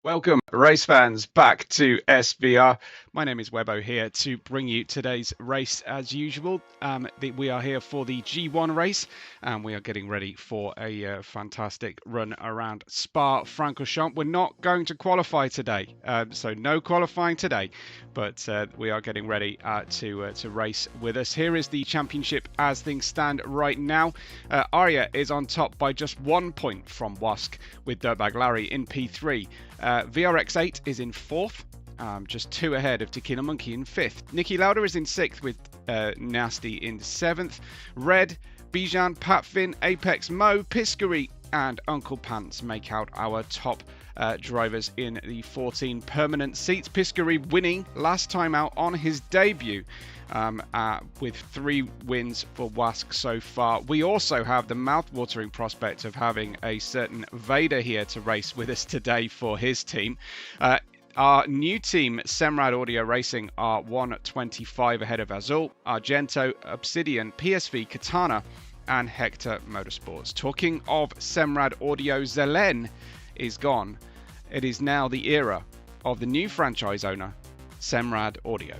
Welcome, race fans, back to SBR. My name is Webbo here to bring you today's race as usual. We are here for the G1 race and we are getting ready for a fantastic run around Spa-Francorchamps. We're not going to qualify today, so no qualifying today, but we are getting ready to race with us. Here is the championship as things stand right now. Arya is on top by just 1 point from Wask with Dirtbag Larry in P3. VRX8 is in 4th, just 2 ahead of Tequila Monkey in 5th. Nicky Lauder is in 6th with Nasty in 7th. Red, Bijan, Patfin, Apex, Mo, Piscary and Uncle Pants make out our top drivers in the 14 permanent seats. Piscary winning last time out on his debut with 3 wins for Wask so far. We also have the mouth-watering prospect of having a certain Vader here to race with us today for his team. Our new team, Semrad Audio Racing, are 125 ahead of Azul, Argento, Obsidian, PSV, Katana, and Hector Motorsports. Talking of Semrad Audio, Zelen is gone. It is now the era of the new franchise owner, Semrad Audio.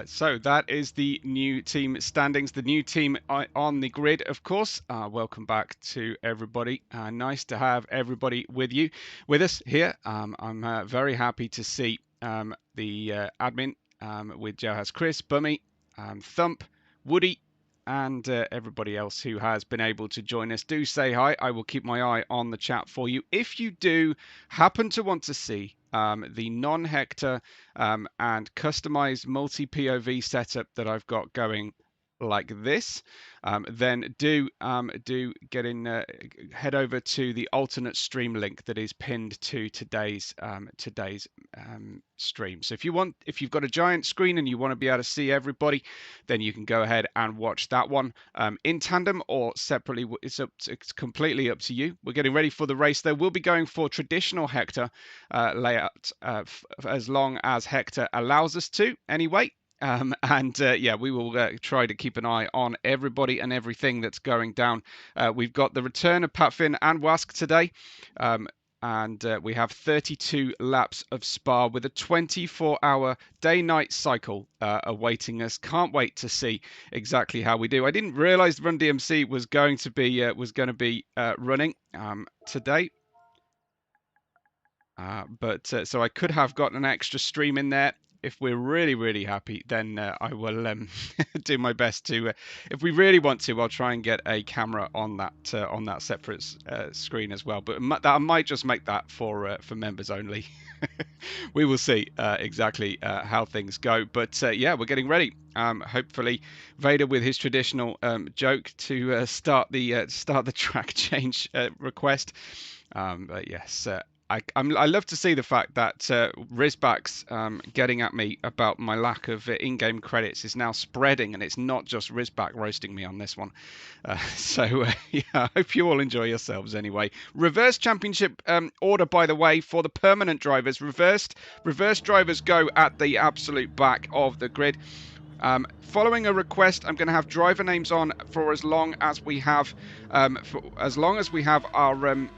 So that is the new team standings, the new team on the grid, of course. Welcome back to everybody. Nice to have everybody with us here. I'm very happy to see the admin with Johaz, Chris, Bummy, Thump, Woody, and everybody else who has been able to join us. Do say hi. I will keep my eye on the chat for you. If you do happen to want to see the non-Hector and customized multi-POV setup that I've got going like this, then do get in, head over to the alternate stream link that is pinned to today's stream. So if you've got a giant screen and you want to be able to see everybody, then you can go ahead and watch that one in tandem or separately. It's completely up to you. We're getting ready for the race though. We'll be going for traditional Hector layout as long as Hector allows us to anyway. Yeah, we will try to keep an eye on everybody and everything that's going down. We've got the return of Patfin and Wask today, and we have 32 laps of Spa with a 24-hour day-night cycle awaiting us. Can't wait to see exactly how we do. I didn't realise Run DMC was going to be running today. So I could have gotten an extra stream in there. If we're really happy, then I will do my best to. If we really want to, I'll try and get a camera on that separate screen as well. But I might just make that for members only. We will see exactly how things go. But yeah, we're getting ready. Hopefully, Vader with his traditional joke to start the track change request. But yes. I love to see the fact that Rizbak's getting at me about my lack of in-game credits is now spreading, and it's not just Rizbak roasting me on this one. Yeah, I hope you all enjoy yourselves anyway. Reverse championship order, by the way, for the permanent drivers. Reverse drivers go at the absolute back of the grid. Following a request, I'm going to have driver names on for as long as we have our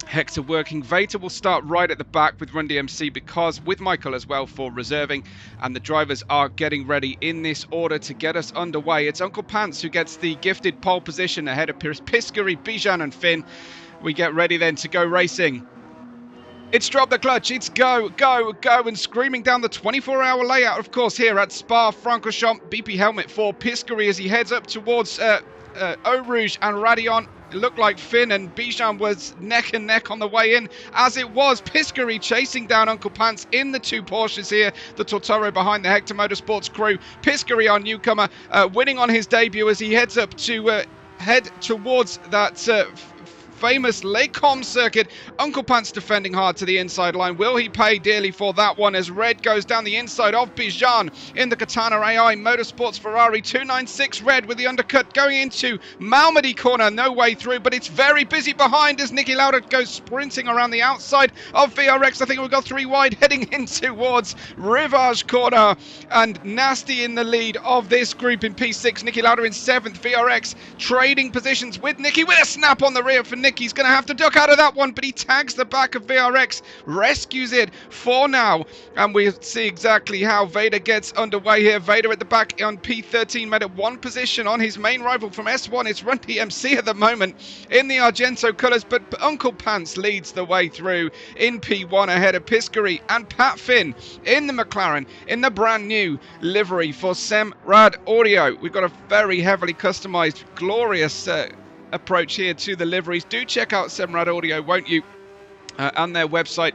Hector working. Vader will start right at the back with Run DMC because with Michael as well for reserving, and the drivers are getting ready in this order to get us underway. It's Uncle Pants who gets the gifted pole position ahead of Piscary, Bijan and Finn. We get ready then to go racing. It's drop the clutch, it's go, and screaming down the 24-hour layout, of course, here at Spa-Francorchamps. BP helmet for Piscary as he heads up towards Eau Rouge and Radion. It looked like Finn and Bijan was neck and neck on the way in, as it was Piscary chasing down Uncle Pants in the two Porsches here. The Tortoro behind the Hector Motorsports crew. Piscary, our newcomer, winning on his debut as he heads up to head towards that famous Lake Com circuit. Uncle Pants defending hard to the inside line. Will he pay dearly for that one as Red goes down the inside of Bijan in the Katana AI Motorsports Ferrari 296 Red with the undercut going into Malmedy corner. No way through, but it's very busy behind as Niki Lauda goes sprinting around the outside of VRX. I think we've got 3 wide heading in towards Rivage corner, and Nasty in the lead of this group in P6. Niki Lauda in 7th. VRX trading positions with Niki with a snap on the rear for Niki's going to have to duck out of that one, but he tags the back of VRX, rescues it for now, and we see exactly how Vader gets underway here. Vader at the back on P13 made it 1 position on his main rival from S1. It's Run DMC at the moment in the Argento colours, but Uncle Pants leads the way through in P1 ahead of Piscary and Pat Finn in the McLaren in the brand new livery for Semrad Audio. We've got a very heavily customised, glorious approach here to the liveries. Do check out Semrad Audio, won't you, on their website.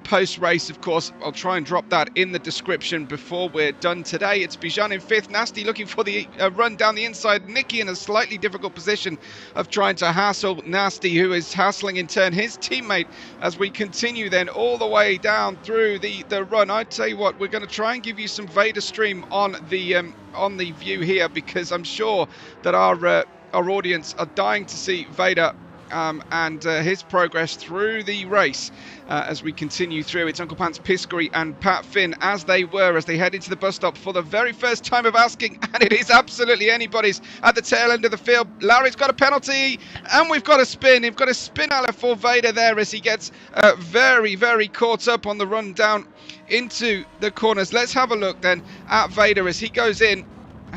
Post-race, of course, I'll try and drop that in the description before we're done today. It's Bijan in 5th. Nasty looking for the run down the inside. Niki in a slightly difficult position of trying to hassle Nasty, who is hassling in turn his teammate as we continue then all the way down through the run. I tell you what, we're going to try and give you some Vader stream on the view here, because I'm sure that our audience are dying to see Vader and his progress through the race as we continue through. It's Uncle Pants, Piscary and Pat Finn as they head into the bus stop for the very first time of asking, and it is absolutely anybody's at the tail end of the field. Larry's got a penalty and we've got a spin. We've got a spin out for Vader there as he gets very, very caught up on the run down into the corners. Let's have a look then at Vader as he goes in.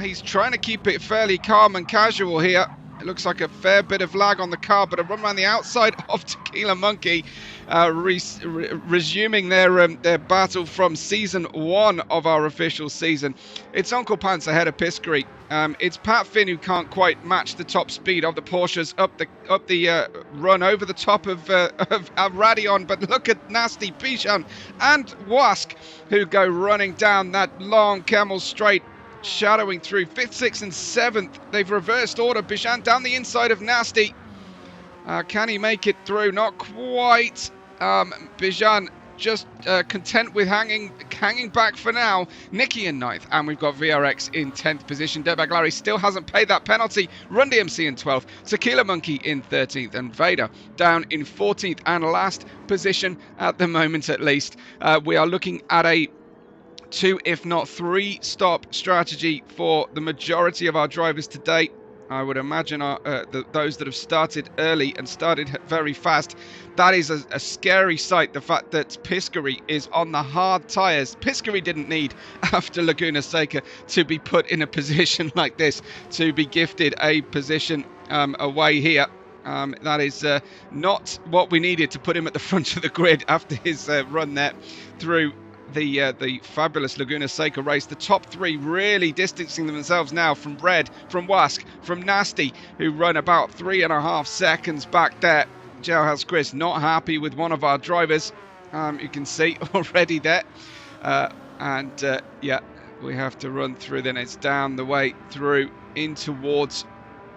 He's trying to keep it fairly calm and casual here. It looks like a fair bit of lag on the car, but a run around the outside of Tequila Monkey, resuming their battle from season 1 of our official season. It's Uncle Pants ahead of Piscary. It's Pat Finn who can't quite match the top speed of the Porsches up the run over the top of Radion, but look at Nasty, Bijan and Wask who go running down that long camel straight, shadowing through 5th, 6th and 7th. They've reversed order. Bijan down the inside of Nasty. Can he make it through? Not quite. Bijan just content with hanging back for now. Niki in 9th, and we've got VRX in 10th position. Dirtbag Larry still hasn't paid that penalty. Run DMC in 12th. Tequila Monkey in 13th, and Vader down in 14th and last position at the moment at least. We are looking at a 2 if not 3 stop strategy for the majority of our drivers to date. I would imagine those that have started early and started very fast. That is a scary sight, the fact that Piscary is on the hard tyres. Piscary didn't need, after Laguna Seca, to be put in a position like this, to be gifted a position away here. That is not what we needed to put him at the front of the grid after his run there through the fabulous Laguna Seca race. The top 3 really distancing themselves now from Red, from Wask, from Nasty, who run about 3.5 seconds back there. Jailhouse Chris not happy with one of our drivers. You can see already there. Yeah, we have to run through. Then it's down the way through in towards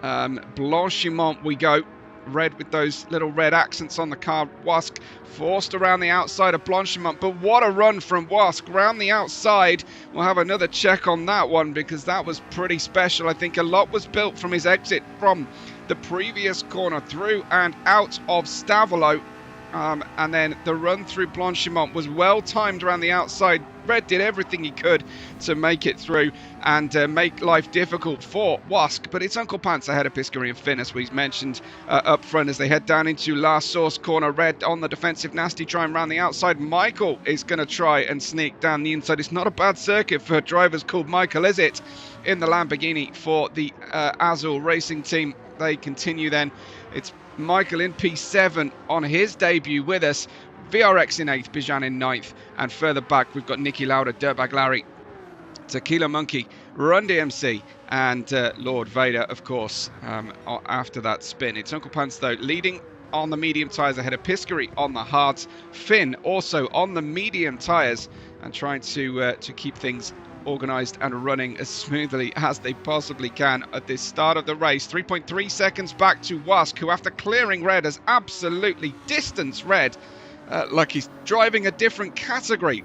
Blanchimont we go. Red with those little red accents on the car. Wask forced around the outside of Blanchimont, but what a run from Wask round the outside. We'll have another check on that one because that was pretty special. I think a lot was built from his exit from the previous corner through and out of Stavolo. And then the run through Blanchimont was well timed around the outside. Red did everything he could to make it through and make life difficult for Wask. But it's Uncle Pants ahead of Piscary and Finn, as we mentioned up front, as they head down into last source corner. Red on the defensive, Nasty trying around the outside. Michael is going to try and sneak down the inside. It's not a bad circuit for drivers called Michael, is it? In the Lamborghini for the Azul Racing Team. They continue then. It's Michael in P7 on his debut with us. VRX in 8th, Bijan in 9th, and further back we've got Niki Lauda, Dirtbag Larry, Tequila Monkey, Run DMC, and Lord Vader, of course, after that spin. It's Uncle Pants, though, leading on the medium tyres ahead of Piscary on the hards. Finn also on the medium tyres and trying to keep things organised and running as smoothly as they possibly can at this start of the race. 3.3 seconds back to Wask, who after clearing Red has absolutely distanced Red like he's driving a different category.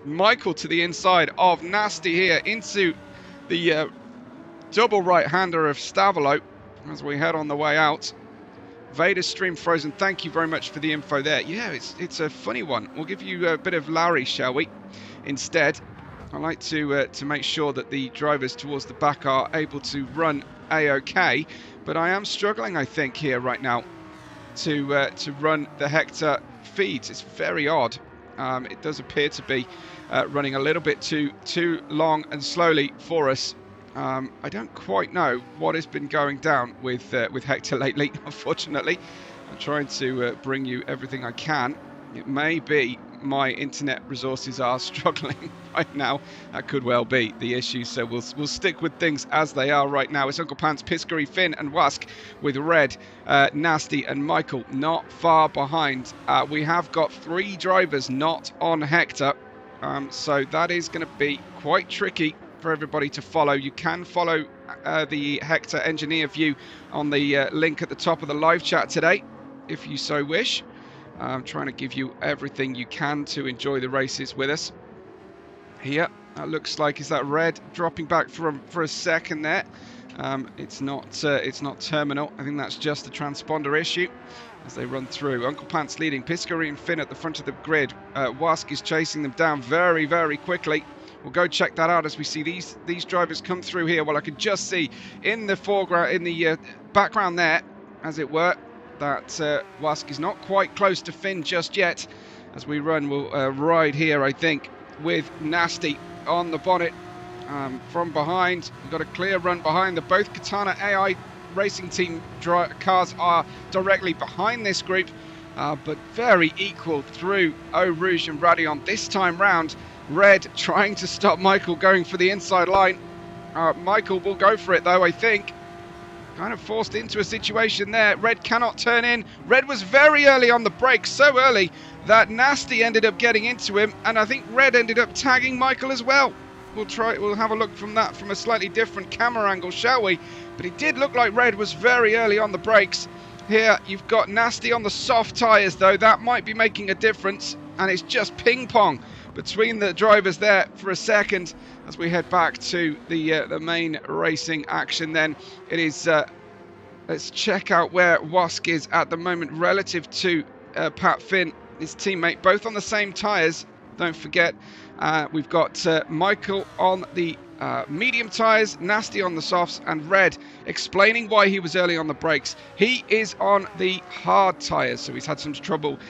Michael to the inside of Nasty here into the double right-hander of Stavolo as we head on the way out. Vader's Stream Frozen, thank you very much for the info there. Yeah, it's a funny one. We'll give you a bit of Larry, shall we? Instead, I like to make sure that the drivers towards the back are able to run A-OK, but I am struggling, I think, here right now to run the Hector feeds. It's very odd. It does appear to be running a little bit too long and slowly for us. I don't quite know what has been going down with Hector lately, unfortunately. I'm trying to bring you everything I can. It may be my internet resources are struggling right now. That could well be the issue, so we'll stick with things as they are right now. It's Uncle Pants, Piscary, Finn and Wask with Red, Nasty and Michael not far behind. We have got 3 drivers not on Hector, so that is going to be quite tricky for everybody to follow. You can follow the Hector engineer view on the link at the top of the live chat today if you so wish. I'm trying to give you everything you can to enjoy the races with us. Here, that looks like, is that Red dropping back for a second there? It's not terminal. I think that's just a transponder issue as they run through. Uncle Pants leading, Piscary and Finn at the front of the grid. Wask is chasing them down very, very quickly. We'll go check that out as we see these drivers come through here. Well, I can just see in the foreground, in the background there, as it were, that Wask is not quite close to Finn just yet. As we run, we'll ride here, I think, with Nasty on the bonnet from behind. We've got a clear run behind. Both Katana AI Racing Team cars are directly behind this group, but very equal through Eau Rouge and Radion this time round. Red trying to stop Michael going for the inside line. Michael will go for it, though, I think. Kind of forced into a situation there. Red cannot turn in. Red was very early on the brakes, so early that Nasty ended up getting into him, and I think Red ended up tagging Michael as well. We'll have a look from that from a slightly different camera angle, shall we? But it did look like Red was very early on the brakes. Here you've got Nasty on the soft tyres, though. That might be making a difference, and it's just ping pong between the drivers there for a second as we head back to the main racing action. Then it is let's check out where Wask is at the moment relative to Pat Finn, his teammate, both on the same tyres. Don't forget, we've got Michael on the medium tyres, Nasty on the softs, and Red explaining why he was early on the brakes. He is on the hard tyres, so he's had some trouble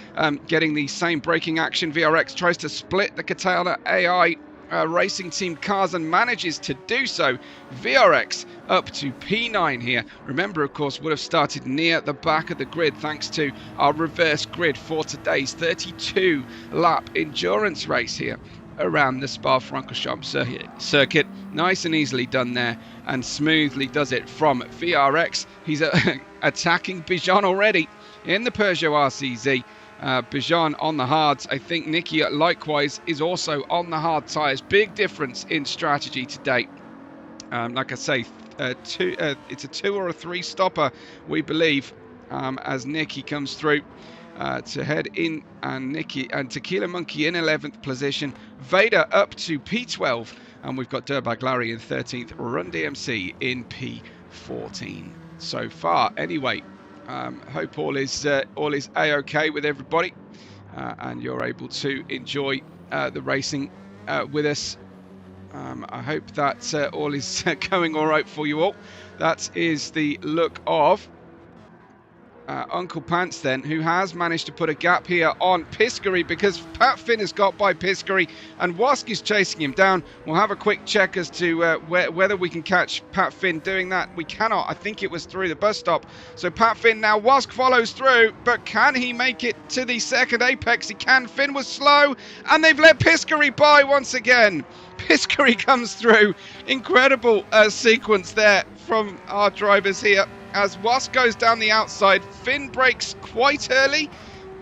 getting the same braking action. VRX tries to split the Katana AI Racing Team cars and manages to do so. VRX up to P9 here. Remember, of course, would have started near the back of the grid thanks to our reverse grid for today's 32 lap endurance race here around the Spa-Francorchamps circuit. Nice and easily done there, and smoothly does it from VRX. He's attacking Bijan already in the Peugeot RCZ. Bijan on the hards. I think Nicky likewise is also on the hard tyres. Big difference in strategy today. Like I say, it's a 2 or a 3 stopper, we believe, as Nicky comes through to head in, and Nicky and Tequila Monkey in 11th position. Vader up to P12, and we've got Dirtbag Larry in 13th. Run DMC in P14 so far. Anyway, hope all is a-okay with everybody, and you're able to enjoy the racing with us. I hope that all is going all right for you all. That is the look of Uncle Pants then, who has managed to put a gap here on Piscary because Pat Finn has got by Piscary and Wask is chasing him down. We'll have a quick check as to whether we can catch Pat Finn doing that. We cannot. I think it was through the bus stop. So Pat Finn now, Wask follows through, but can he make it to the second apex? He can. Finn was slow, and they've let Piscary by once again. Piscary comes through. Incredible sequence there from our drivers here. As Wask goes down the outside, Finn brakes quite early,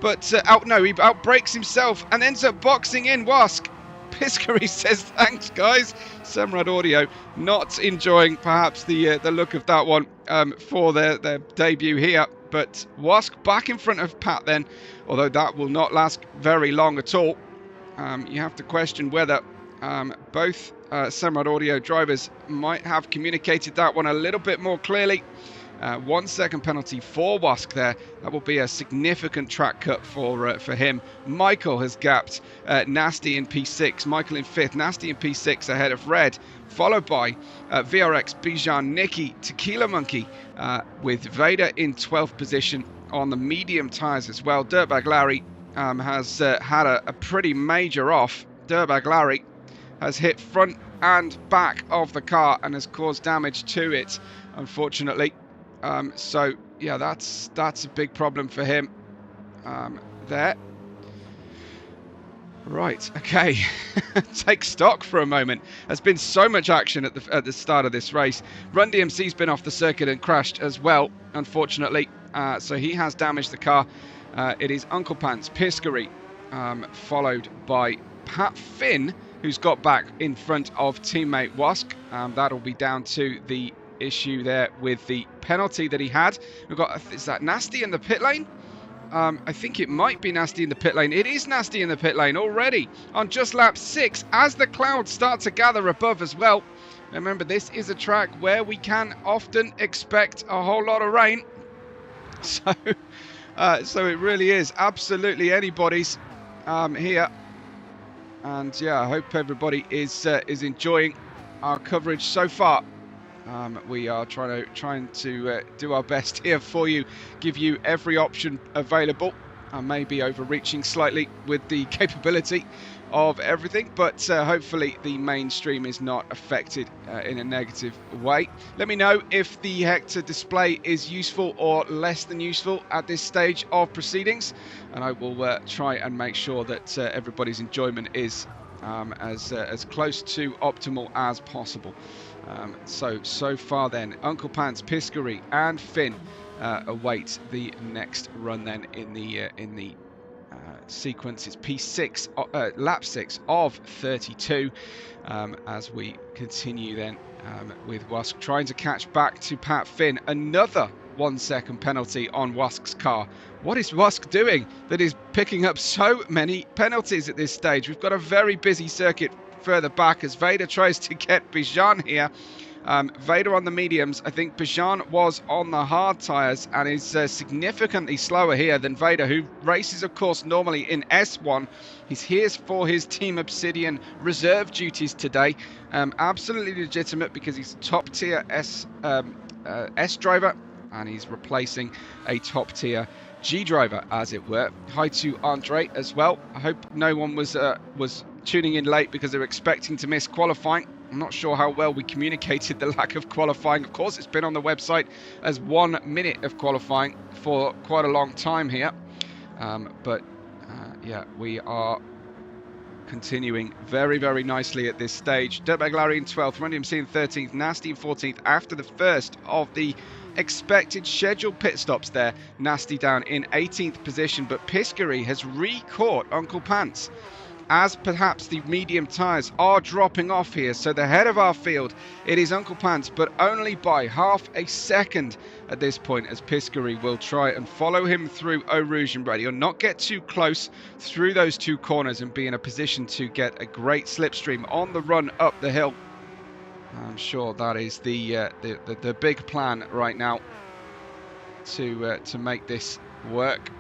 but he outbrakes himself and ends up boxing in Wask. Piscary says thanks, guys. Semrad Audio not enjoying perhaps the look of that one for their debut here. But Wask back in front of Pat then, although that will not last very long at all. You have to question whether both Semrad Audio drivers might have communicated that one a little bit more clearly. 1 second penalty for Wask there. That will be a significant track cut for him. Michael has gapped Nasty in P6. Michael in 5th. Nasty in P6 ahead of Red. Followed by VRX, Bijan, Nicky, Tequila Monkey with Vader in 12th position on the medium tyres as well. Dirtbag Larry has had a pretty major off. Dirtbag Larry has hit front and back of the car and has caused damage to it, unfortunately. So yeah, that's a big problem for him there. Right, okay. Take stock for a moment. There's been so much action at the start of this race. Run DMC's been off the circuit and crashed as well, unfortunately. So he has damaged the car. It is Uncle Pants, Piscary, followed by Pat Finn, who's got back in front of teammate Wask. That'll be down to the issue there with the penalty that he had. We've got, is that Nasty in the pit lane? I think it might be Nasty in the pit lane. It is Nasty in the pit lane already on just lap 6 as the clouds start to gather above as well. Remember, this is a track where we can often expect a whole lot of rain. So it really is absolutely anybody's here. And yeah, I hope everybody is enjoying our coverage so far. We are trying to do our best here for you, give you every option available. I may be overreaching slightly with the capability of everything, but hopefully the mainstream is not affected in a negative way. Let me know if the Hector display is useful or less than useful at this stage of proceedings, and I will try and make sure that everybody's enjoyment is as close to optimal as possible. So far then, Uncle Pants, Piscary and Finn await the next run then in the sequence. It's P6, lap 6 of 32 as we continue then with Wask trying to catch back to Pat Finn. Another 1 second penalty on Wask's car. What is Wask doing that is picking up so many penalties at this stage? We've got a very busy circuit further back as Vader tries to get Bijan here. Vader on the mediums. I think Bijan was on the hard tyres and is significantly slower here than Vader, who races, of course, normally in S1. He's here for his Team Obsidian reserve duties today. Absolutely legitimate because he's a top-tier S driver, and he's replacing a top-tier G driver, as it were. Hi to Andre as well. I hope no one was tuning in late because they were expecting to miss qualifying. I'm not sure how well we communicated the lack of qualifying. Of course, it's been on the website as 1 minute of qualifying for quite a long time here. Yeah, we are continuing very, very nicely at this stage. Dirtbag Larry in 12th, Run DMC in 13th, Nasty in 14th after the first of the expected scheduled pit stops there. Nasty down in 18th position, but Piscary has re-caught Uncle Pants as perhaps the medium tyres are dropping off here. So the head of our field, it is Uncle Pants, but only by half a second at this point, as Piscary will try and follow him through Eau Rouge and Red. He'll not get too close through those two corners and be in a position to get a great slipstream on the run up the hill. I'm sure that is the big plan right now to make this work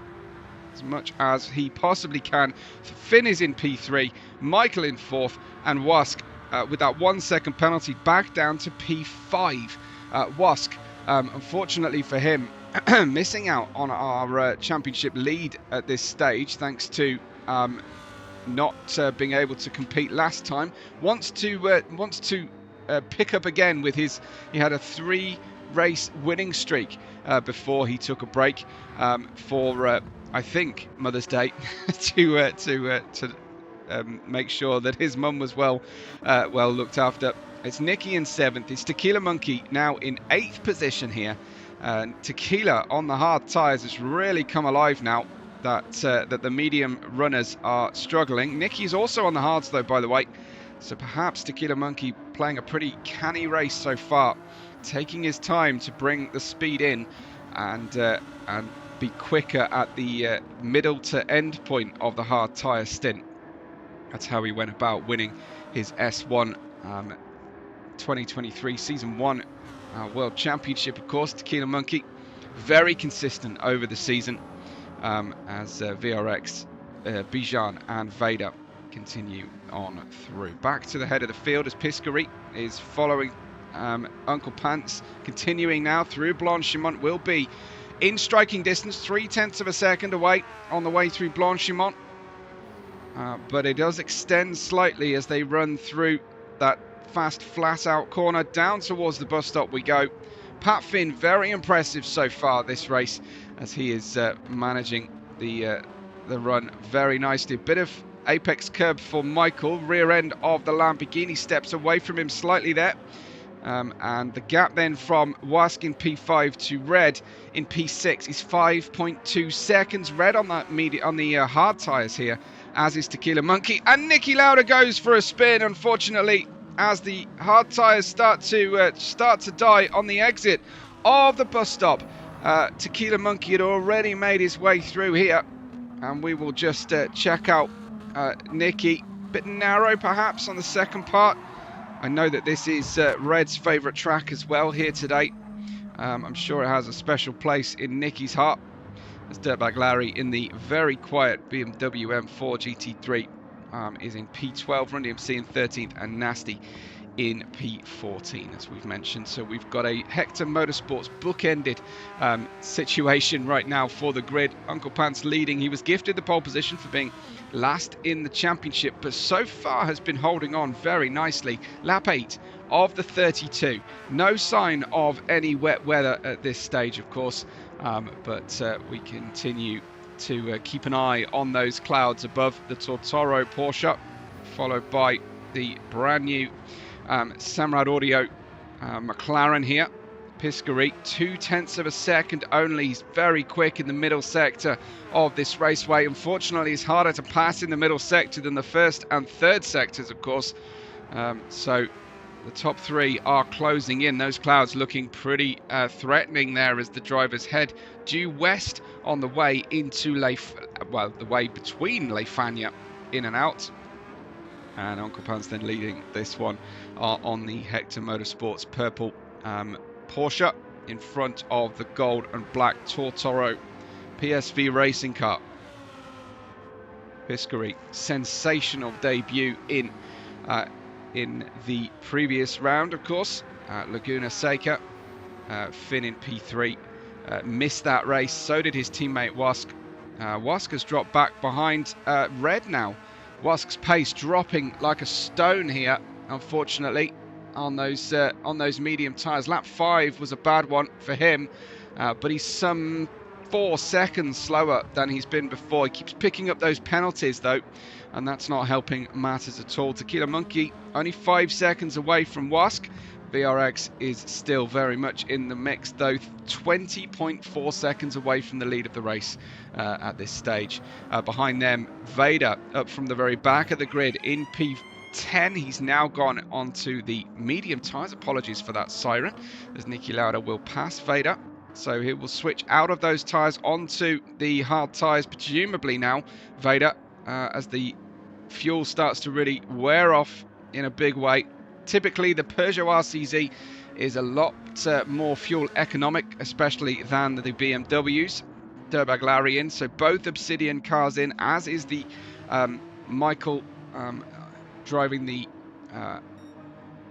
as much as he possibly can. Finn is in P3, Michael in 4th, and Wask with that 1 second penalty back down to P5. Wask, unfortunately for him, missing out on our championship lead at this stage thanks to not being able to compete last time. Wants to pick up again with his. He had a 3-race winning streak before he took a break for I think Mother's Day to make sure that his mum was well looked after. It's Nicky in 7th. It's Tequila Monkey now in 8th position here. Tequila on the hard tyres has really come alive now that the medium runners are struggling. Nicky's also on the hards though, by the way. So perhaps Tequila Monkey playing a pretty canny race so far, taking his time to bring the speed in and be quicker at the middle to end point of the hard tyre stint. That's how he went about winning his S1 2023 Season 1 World Championship, of course. Tequila Monkey, very consistent over the season as VRX, Bijan and Vader continue on through. Back to the head of the field as Piscary is following Uncle Pants, continuing now through Blanchimont, will be in striking distance, 0.3 of a second away on the way through Blanchimont. But it does extend slightly as they run through that fast flat out corner. Down towards the bus stop we go. Pat Finn, very impressive so far this race as he is managing the run very nicely. A bit of apex curb for Michael. Rear end of the Lamborghini steps away from him slightly there. And the gap then from Wask in P5 to Red in P6 is 5.2 seconds. Red on the hard tyres here, as is Tequila Monkey. And Nicky Lauda goes for a spin, unfortunately, as the hard tyres start to die on the exit of the bus stop. Tequila Monkey had already made his way through here, and we will just check out Nicky. Bit narrow perhaps on the second part. I know that this is Red's favourite track as well here today. I'm sure it has a special place in Nicky's heart. As Dirtbag Larry in the very quiet BMW M4 GT3 is in P12, Run DMC in 13th, and Nasty in P14, as we've mentioned. So we've got a Hector Motorsports bookended situation right now for the grid. Uncle Pants leading. He was gifted the pole position for being last in the championship, but so far has been holding on very nicely. Lap 8 of the 32. No sign of any wet weather at this stage, of course, but we continue to keep an eye on those clouds above the Tortoro Porsche, followed by the brand new Samrad Audio McLaren here. Piscary, 0.2 of a second only. He's very quick in the middle sector of this raceway. Unfortunately, it's harder to pass in the middle sector than the first and third sectors, of course. So the top three are closing in. Those clouds looking pretty threatening there as the drivers head due west on the way into the way between Leifania in and out. And Uncle Pants then leading this one on the Hector Motorsports purple Porsche in front of the gold and black Tortoro PSV racing car. Piscary, sensational debut in the previous round, of course. Laguna Seca, Finn in P3, missed that race. So did his teammate Wask. Wask has dropped back behind Red now. Wask's pace dropping like a stone here, unfortunately, on those medium tyres. Lap 5 was a bad one for him, but he's some 4 seconds slower than he's been before. He keeps picking up those penalties though, and that's not helping matters at all. Tequila Monkey only 5 seconds away from Wask. VRX is still very much in the mix though, 20.4 seconds away from the lead of the race at this stage. Behind them, Vader up from the very back of the grid in P10. He's now gone onto the medium tyres. Apologies for that siren, as Nicky Lauda will pass Vader. So he will switch out of those tyres onto the hard tyres, presumably now, Vader, as the fuel starts to really wear off in a big way. Typically, the Peugeot RCZ is a lot more fuel economic, especially than the BMWs. Dirtbag Larry in, so both Obsidian cars in, as is the Michael driving the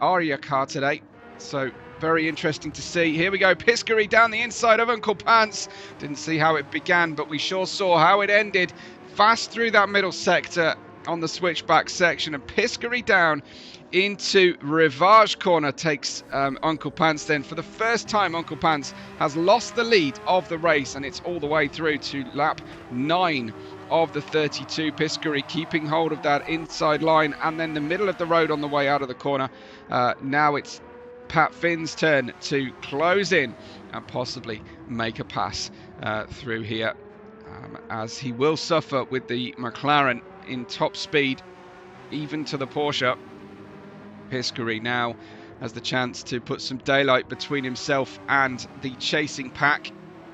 Aria car today. So very interesting to see. Here we go, Piscary down the inside of Uncle Pants. Didn't see how it began, but we sure saw how it ended. Fast through that middle sector on the switchback section, and Piscary down into Rivage corner takes Uncle Pants. Then for the first time, Uncle Pants has lost the lead of the race, and it's all the way through to lap 9 of the 32. Piscary keeping hold of that inside line, and then the middle of the road on the way out of the corner. Now it's Pat Finn's turn to close in and possibly make a pass through here, as he will suffer with the McLaren in top speed, even to the Porsche. Piscary now has the chance to put some daylight between himself and the chasing pack,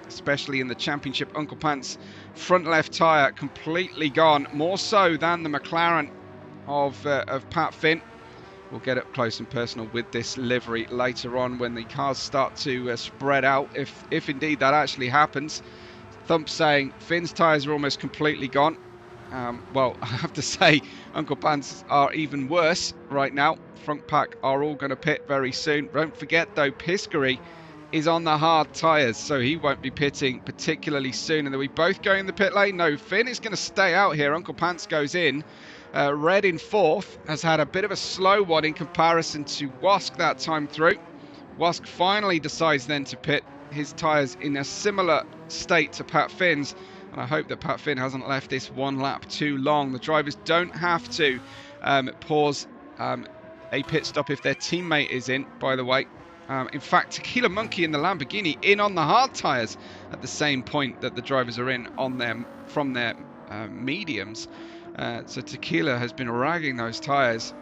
especially in the championship. Uncle Pants front left tyre completely gone, more so than the McLaren of Pat Finn. We'll get up close and personal with this livery later on when the cars start to spread out, if indeed that actually happens. Thump saying Finn's tyres are almost completely gone. Well, I have to say Uncle Pants are even worse right now. Front pack are all going to pit very soon. Don't forget though, Piscary is on the hard tyres, so he won't be pitting particularly soon. And are we both going in the pit lane? No, Finn is going to stay out here. Uncle Pants goes in. Red in fourth has had a bit of a slow one in comparison to Wask that time through. Wask finally decides then to pit his tyres in a similar state to Pat Finn's. And I hope that Pat Finn hasn't left this one lap too long. The drivers don't have to pause a pit stop if their teammate is in, by the way. In fact, Tequila Monkey in the Lamborghini in on the hard tyres at the same point that the drivers are in on them from their mediums. So Tequila has been ragging those tyres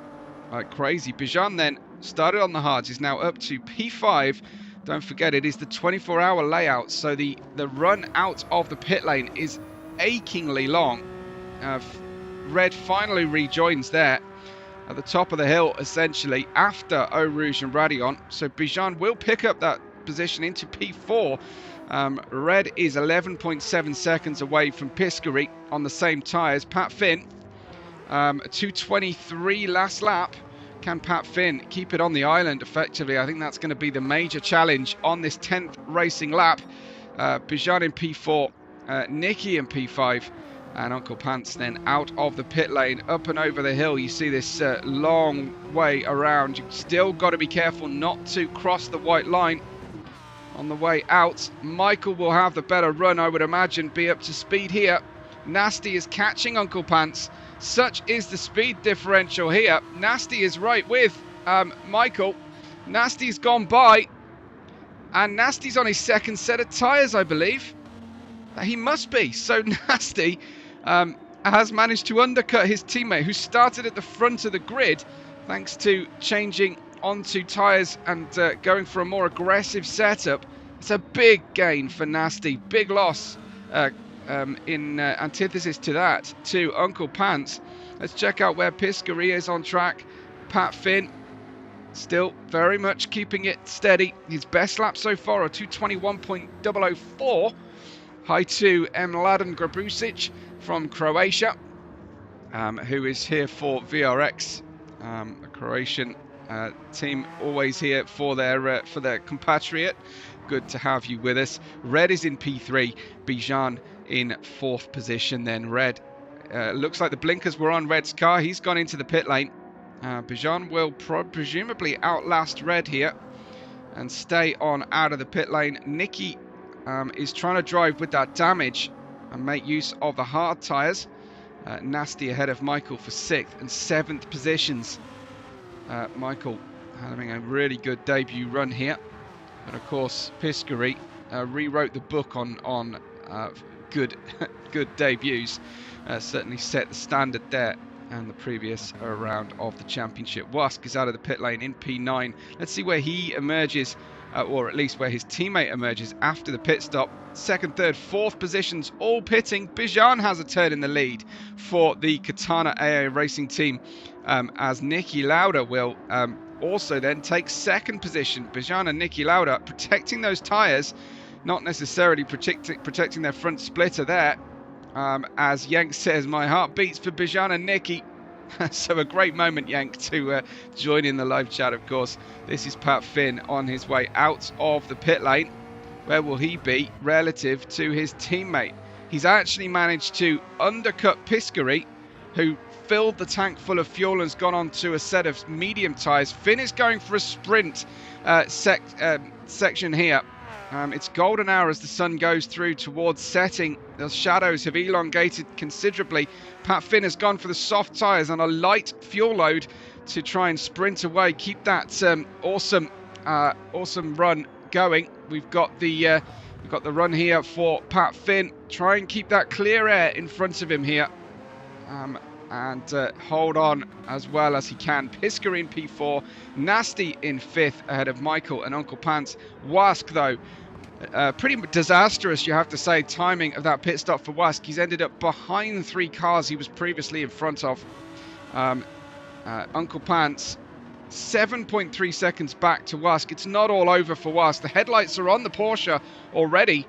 like crazy. Bijan then started on the hards, is now up to P5. Don't forget, it is the 24-hour layout, so the run out of the pit lane is achingly long. Red finally rejoins there at the top of the hill, essentially, after Eau Rouge and Radion. So Bijan will pick up that position into P4. Red is 11.7 seconds away from Piscary on the same tyres. Pat Finn, 2:23 last lap. Can Pat Finn keep it on the island effectively? I think that's going to be the major challenge on this 10th racing lap. Bijan in P4, Nicky in P5, and Uncle Pants then out of the pit lane, up and over the hill. You see this long way around. You've still got to be careful not to cross the white line on the way out. Michael will have the better run, I would imagine, be up to speed here. Nasty is catching Uncle Pants. Such is the speed differential here. Nasty is right with Michael. Nasty's gone by, and Nasty's on his second set of tyres, I believe. He must be. So Nasty has managed to undercut his teammate, who started at the front of the grid, thanks to changing onto tyres and going for a more aggressive setup. It's a big gain for Nasty. Big loss in antithesis to that, to Uncle Pants. Let's check out where Piscary is on track. Pat Finn still very much keeping it steady. His best lap so far, a 2:21.004. Hi to Mladen Grabusic from Croatia, who is here for VRX, a Croatian team, always here for their compatriot. Good to have you with us. Red is in P3, Bijan in fourth position. Then Red, looks like the blinkers were on Red's car. He's gone into the pit lane. Bijan will presumably outlast Red here and stay on out of the pit lane. Nicky is trying to drive with that damage and make use of the hard tyres. Nasty ahead of Michael for 6th and 7th positions. Michael having a really good debut run here. But of course, Piscary rewrote the book on good debuts. Certainly set the standard there and the previous round of the championship. Wask is out of the pit lane in P9. Let's see where he emerges, or at least where his teammate emerges after the pit stop. Second, third, fourth positions all pitting. Bijan has a turn in the lead for the Katana AA Racing team, as Nicky Lauda will also then take second position. Bijan and Nicky Lauda protecting those tyres, not necessarily protecting their front splitter there. As Yank says, my heart beats for Bijan and Nicky. So a great moment, Yank, to join in the live chat, of course. This is Pat Finn on his way out of the pit lane. Where will he be relative to his teammate? He's actually managed to undercut Piscary, who filled the tank full of fuel and has gone on to a set of medium tyres. Finn is going for a sprint section here. It's golden hour as the sun goes through towards setting. The shadows have elongated considerably. Pat Finn has gone for the soft tyres and a light fuel load to try and sprint away, keep that awesome run going. We've got the run here for Pat Finn. Try and keep that clear air in front of him here, and hold on as well as he can. Pisker in P4, Nasty in 5th ahead of Michael and Uncle Pants. Wask though, pretty disastrous, you have to say, timing of that pit stop for Wask. He's ended up behind 3 cars he was previously in front of. Uncle Pants 7.3 seconds back to Wask. It's not all over for Wask. The headlights are on the Porsche already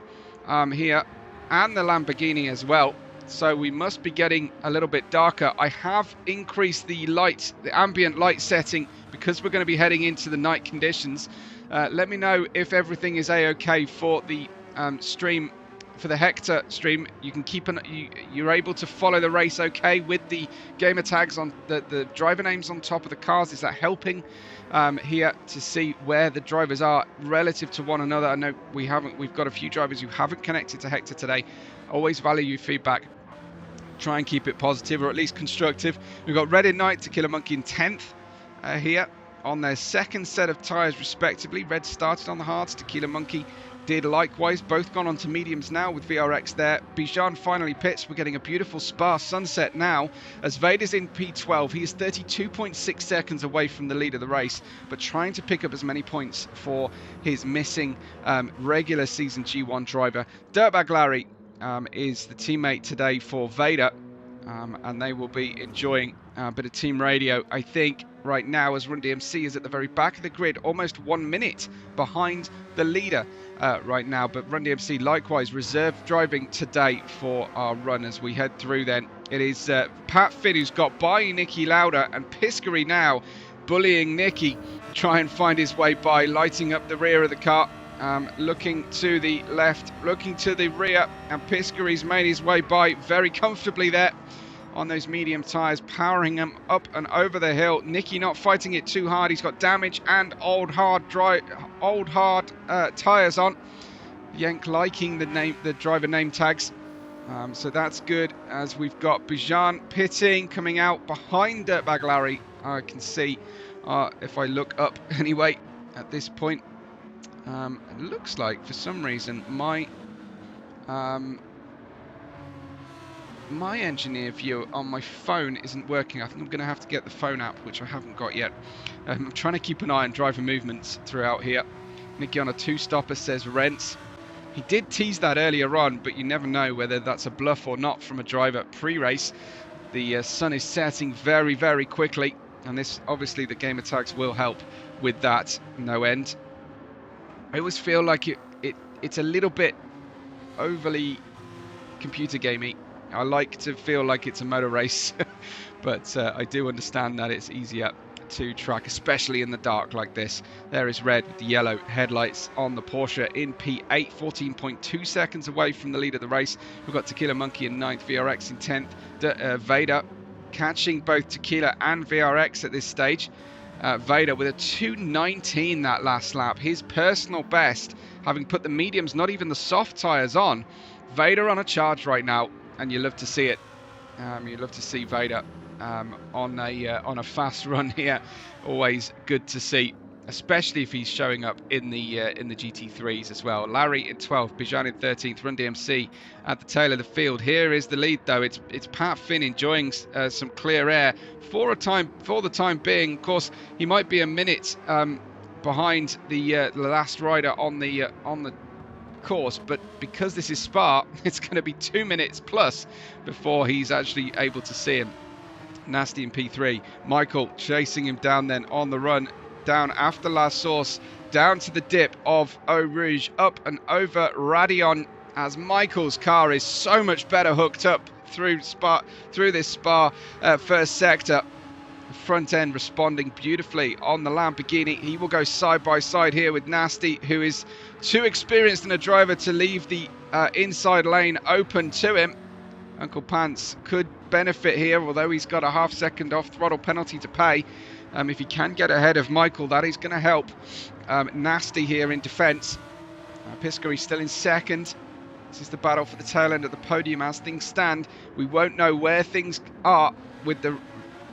here, and the Lamborghini as well. So we must be getting a little bit darker. I have increased the ambient light setting because we're going to be heading into the night conditions. Let me know if everything is a-okay for the stream, for the Hector stream. You can keep you're able to follow the race okay with the gamer tags on the driver names on top of the cars. Is that helping here to see where the drivers are relative to one another? I know we've got a few drivers who haven't connected to Hector today. Always value your feedback. Try and keep it positive, or at least constructive. We've got Red in Night, Tequila Monkey in 10th here on their second set of tyres respectively. Red started on the hards, Tequila Monkey did likewise. Both gone on to mediums now with VRX there. Bijan finally pits. We're getting a beautiful Spa sunset now as Vader's in P12. He is 32.6 seconds away from the lead of the race, but trying to pick up as many points for his missing regular season G1 driver. Dirtbag Larry is the teammate today for Vader, and they will be enjoying a bit of team radio, I think, right now, as Run DMC is at the very back of the grid, almost 1 minute behind the leader right now. But Run DMC likewise reserve driving today for our run as we head through. Then it is Pat Finn who's got by Nicky Lauda, and Piskery now bullying Nicky, try and find his way by, lighting up the rear of the car. Looking to the left, looking to the rear, and Piskery's made his way by very comfortably there on those medium tyres, powering him up and over the hill. Nicky not fighting it too hard. He's got damage and old hard tyres on. Yank liking the driver name tags, so that's good. As we've got Bijan pitting, coming out behind Dirtbag Larry. I can see if I look up anyway at this point. It looks like for some reason my engineer view on my phone isn't working. I think I'm going to have to get the phone app, which I haven't got yet. I'm trying to keep an eye on driver movements throughout here. Nicky on a 2-stopper, says Rents. He did tease that earlier on, but you never know whether that's a bluff or not from a driver pre-race. The sun is setting very, very quickly, and this obviously the gamer tags will help with that. No end. I always feel like it's a little bit overly computer gamey. I like to feel like it's a motor race, but I do understand that it's easier to track, especially in the dark like this. There is Red with the yellow headlights on the Porsche in P8, 14.2 seconds away from the lead of the race. We've got Tequila Monkey in 9th, VRX in 10th. Vader catching both Tequila and VRX at this stage. Vader with a 2:19 that last lap, his personal best, having put the mediums, not even the soft tyres on. Vader on a charge right now, and you love to see it. You love to see Vader on a fast run here. Always good to see, especially if he's showing up in the GT3s as well. Larry in 12th, Bijan in 13th, Run DMC at the tail of the field. Here is the lead though. It's Pat Finn enjoying some clear air for the time being. Of course, he might be a minute behind the last rider on the course, but because this is Spa, it's going to be 2 minutes plus before he's actually able to see him. Nasty in P3, Michael chasing him down then on the run, down after La Source, down to the dip of Eau Rouge, up and over Radion, as Michael's car is so much better hooked up through this Spa first sector. Front end responding beautifully on the Lamborghini. He will go side by side here with Nasty, who is too experienced in a driver to leave the inside lane open to him. Uncle Pants could benefit here, although he's got a half-second off throttle penalty to pay. If he can get ahead of Michael, that is going to help. Nasty here in defence. Piscary still in second. This is the battle for the tail end of the podium as things stand. We won't know where things are with the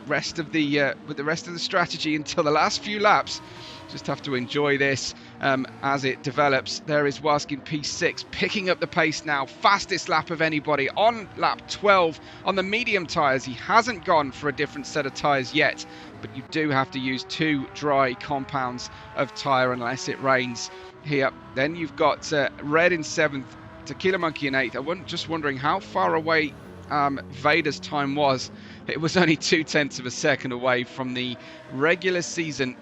rest of the strategy until the last few laps. Just have to enjoy this as it develops. There is Wask in P6 picking up the pace now. Fastest lap of anybody on lap 12 on the medium tyres. He hasn't gone for a different set of tyres yet, but you do have to use 2 dry compounds of tyre unless it rains here. Then you've got Red in 7th, Tequila Monkey in 8th. I'm just wondering how far away Vader's time was. It was only 0.2 of a second away from the regular season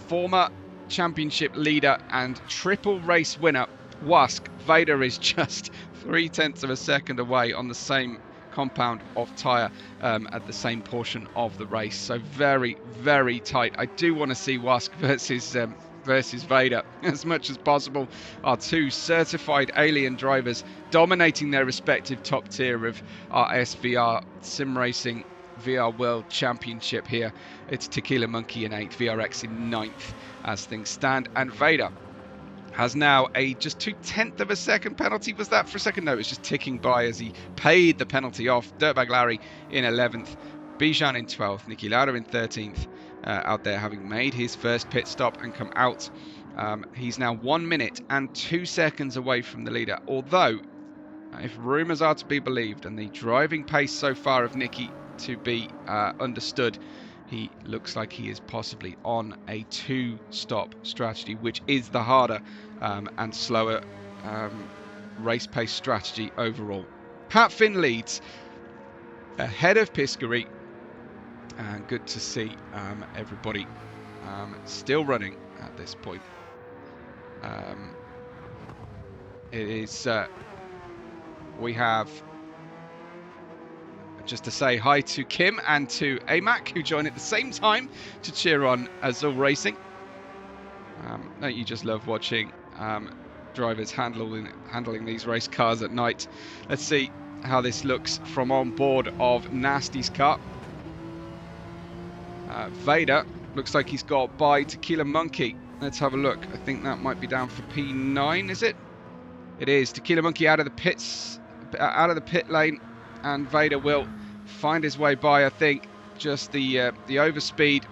former championship leader and triple race winner Wask. Vader is just 0.3 of a second away on the same compound of tyre at the same portion of the race. So very, very tight. I do want to see Wask versus Vader as much as possible. Our 2 certified alien drivers dominating their respective top tier of our SVR Sim Racing VR World Championship here. It's Tequila Monkey in 8th, VRX in 9th as things stand, and Vader has now a just 0.2 of a second penalty. Was that for a second? No, it was just ticking by as he paid the penalty off. Dirtbag Larry in 11th, Bijan in 12th, Nicky Lauda in 13th, out there having made his first pit stop and come out. He's now 1 minute and 2 seconds away from the leader, although if rumours are to be believed and the driving pace so far of Nicky to be understood, he looks like he is possibly on a 2-stop strategy, which is the harder and slower race pace strategy overall. Pat Finn leads ahead of Piscary, and good to see everybody still running at this point. It is we have, just to say hi to Kim and to AMAC, who join at the same time to cheer on Azul Racing. Don't you just love watching drivers handling these race cars at night? Let's see how this looks from on board of Nasty's car. Vader looks like he's got by Tequila Monkey. Let's have a look. I think that might be down for P9, is it? It is. Tequila Monkey out of the pits, out of the pit lane, and Vader will find his way by. I think just the overspeed,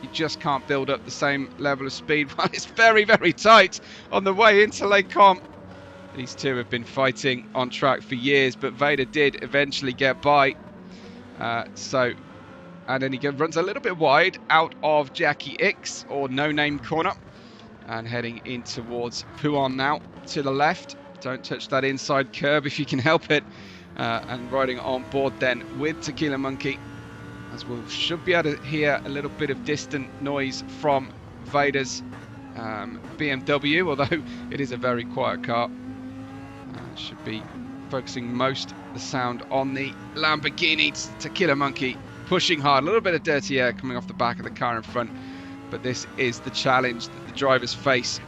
you just can't build up the same level of speed while it's very, very tight on the way into Lake Com. These two have been fighting on track for years, but Vader did eventually get by. And then he runs a little bit wide out of Jackie X, or No Name Corner, and heading in towards Puon now to the left. Don't touch that inside curb if you can help it. And riding on board then with Tequila Monkey, as we should be able to hear a little bit of distant noise from Vader's BMW, although it is a very quiet car. Should be focusing most of the sound on the Lamborghini. Tequila Monkey pushing hard, a little bit of dirty air coming off the back of the car in front, but this is the challenge that the drivers face,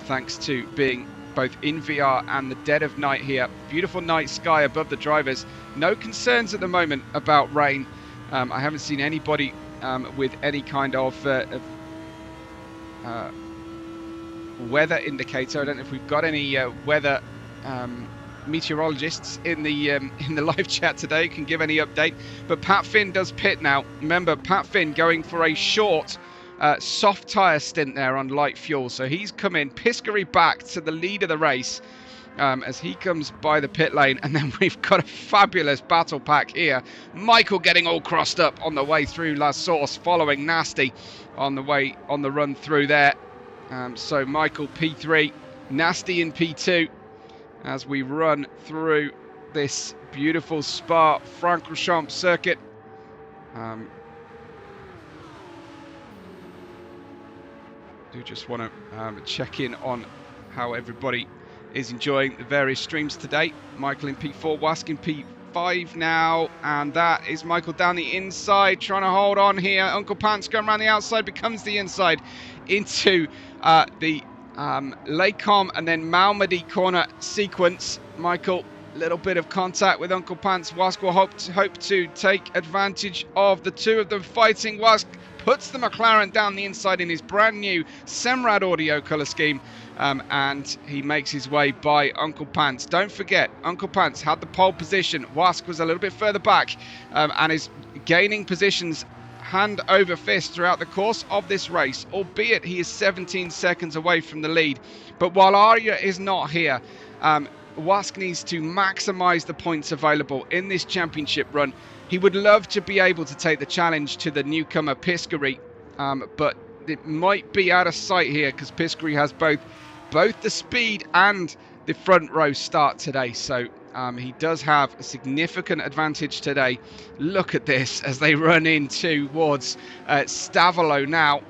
thanks to being both in VR and the dead of night here. Beautiful night sky above the drivers. No concerns at the moment about rain. I haven't seen anybody with any kind of weather indicator. I don't know if we've got any weather meteorologists in the live chat today can give any update. But Pat Finn does pit now. Remember, Pat Finn going for a short soft tyre stint there on light fuel, so he's come in. Piscary back to the lead of the race as he comes by the pit lane, and then we've got a fabulous battle pack here. Michael getting all crossed up on the way through La Source, following Nasty on the run through there. So Michael P3, Nasty in P2 as we run through this beautiful Spa-Francorchamps circuit. Do just want to check in on how everybody is enjoying the various streams today. Michael in P4, Wask in P5 now, and that is Michael down the inside, trying to hold on here. Uncle Pants going around the outside, becomes the inside into the Lake Com and then Malmedy corner sequence. Michael Little bit of contact with Uncle Pants. Wask will hope to take advantage of the two of them fighting. Wask puts the McLaren down the inside in his brand new Semrad audio colour scheme, and he makes his way by Uncle Pants. Don't forget, Uncle Pants had the pole position. Wask was a little bit further back, and is gaining positions hand over fist throughout the course of this race, albeit he is 17 seconds away from the lead. But while Arya is not here, Wask needs to maximise the points available in this championship run. He would love to be able to take the challenge to the newcomer Piscary, but it might be out of sight here because Piscary has both the speed and the front row start today. So he does have a significant advantage today. Look at this as they run in towards Stavolo now,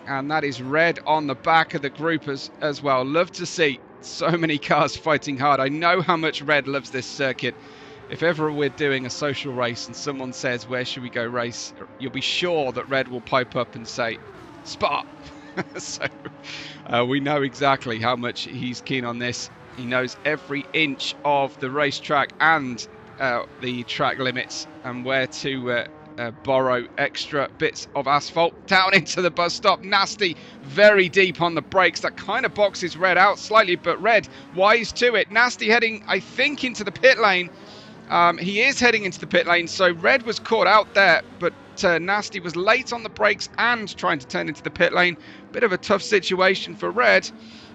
and that is Red on the back of the group as well. Love to see so many cars fighting hard. I know how much Red loves this circuit. If ever we're doing a social race and someone says, where should we go race, you'll be sure that Red will pipe up and say, Spa. So we know exactly how much he's keen on this. He knows every inch of the racetrack and the track limits and where to borrow extra bits of asphalt. Down into the bus stop. Nasty, very deep on the brakes. That kind of boxes Red out slightly, but Red wise to it. Nasty heading, I think, into the pit lane. He is heading into the pit lane, so Red was caught out there, but Nasty was late on the brakes and trying to turn into the pit lane. Bit of a tough situation for Red,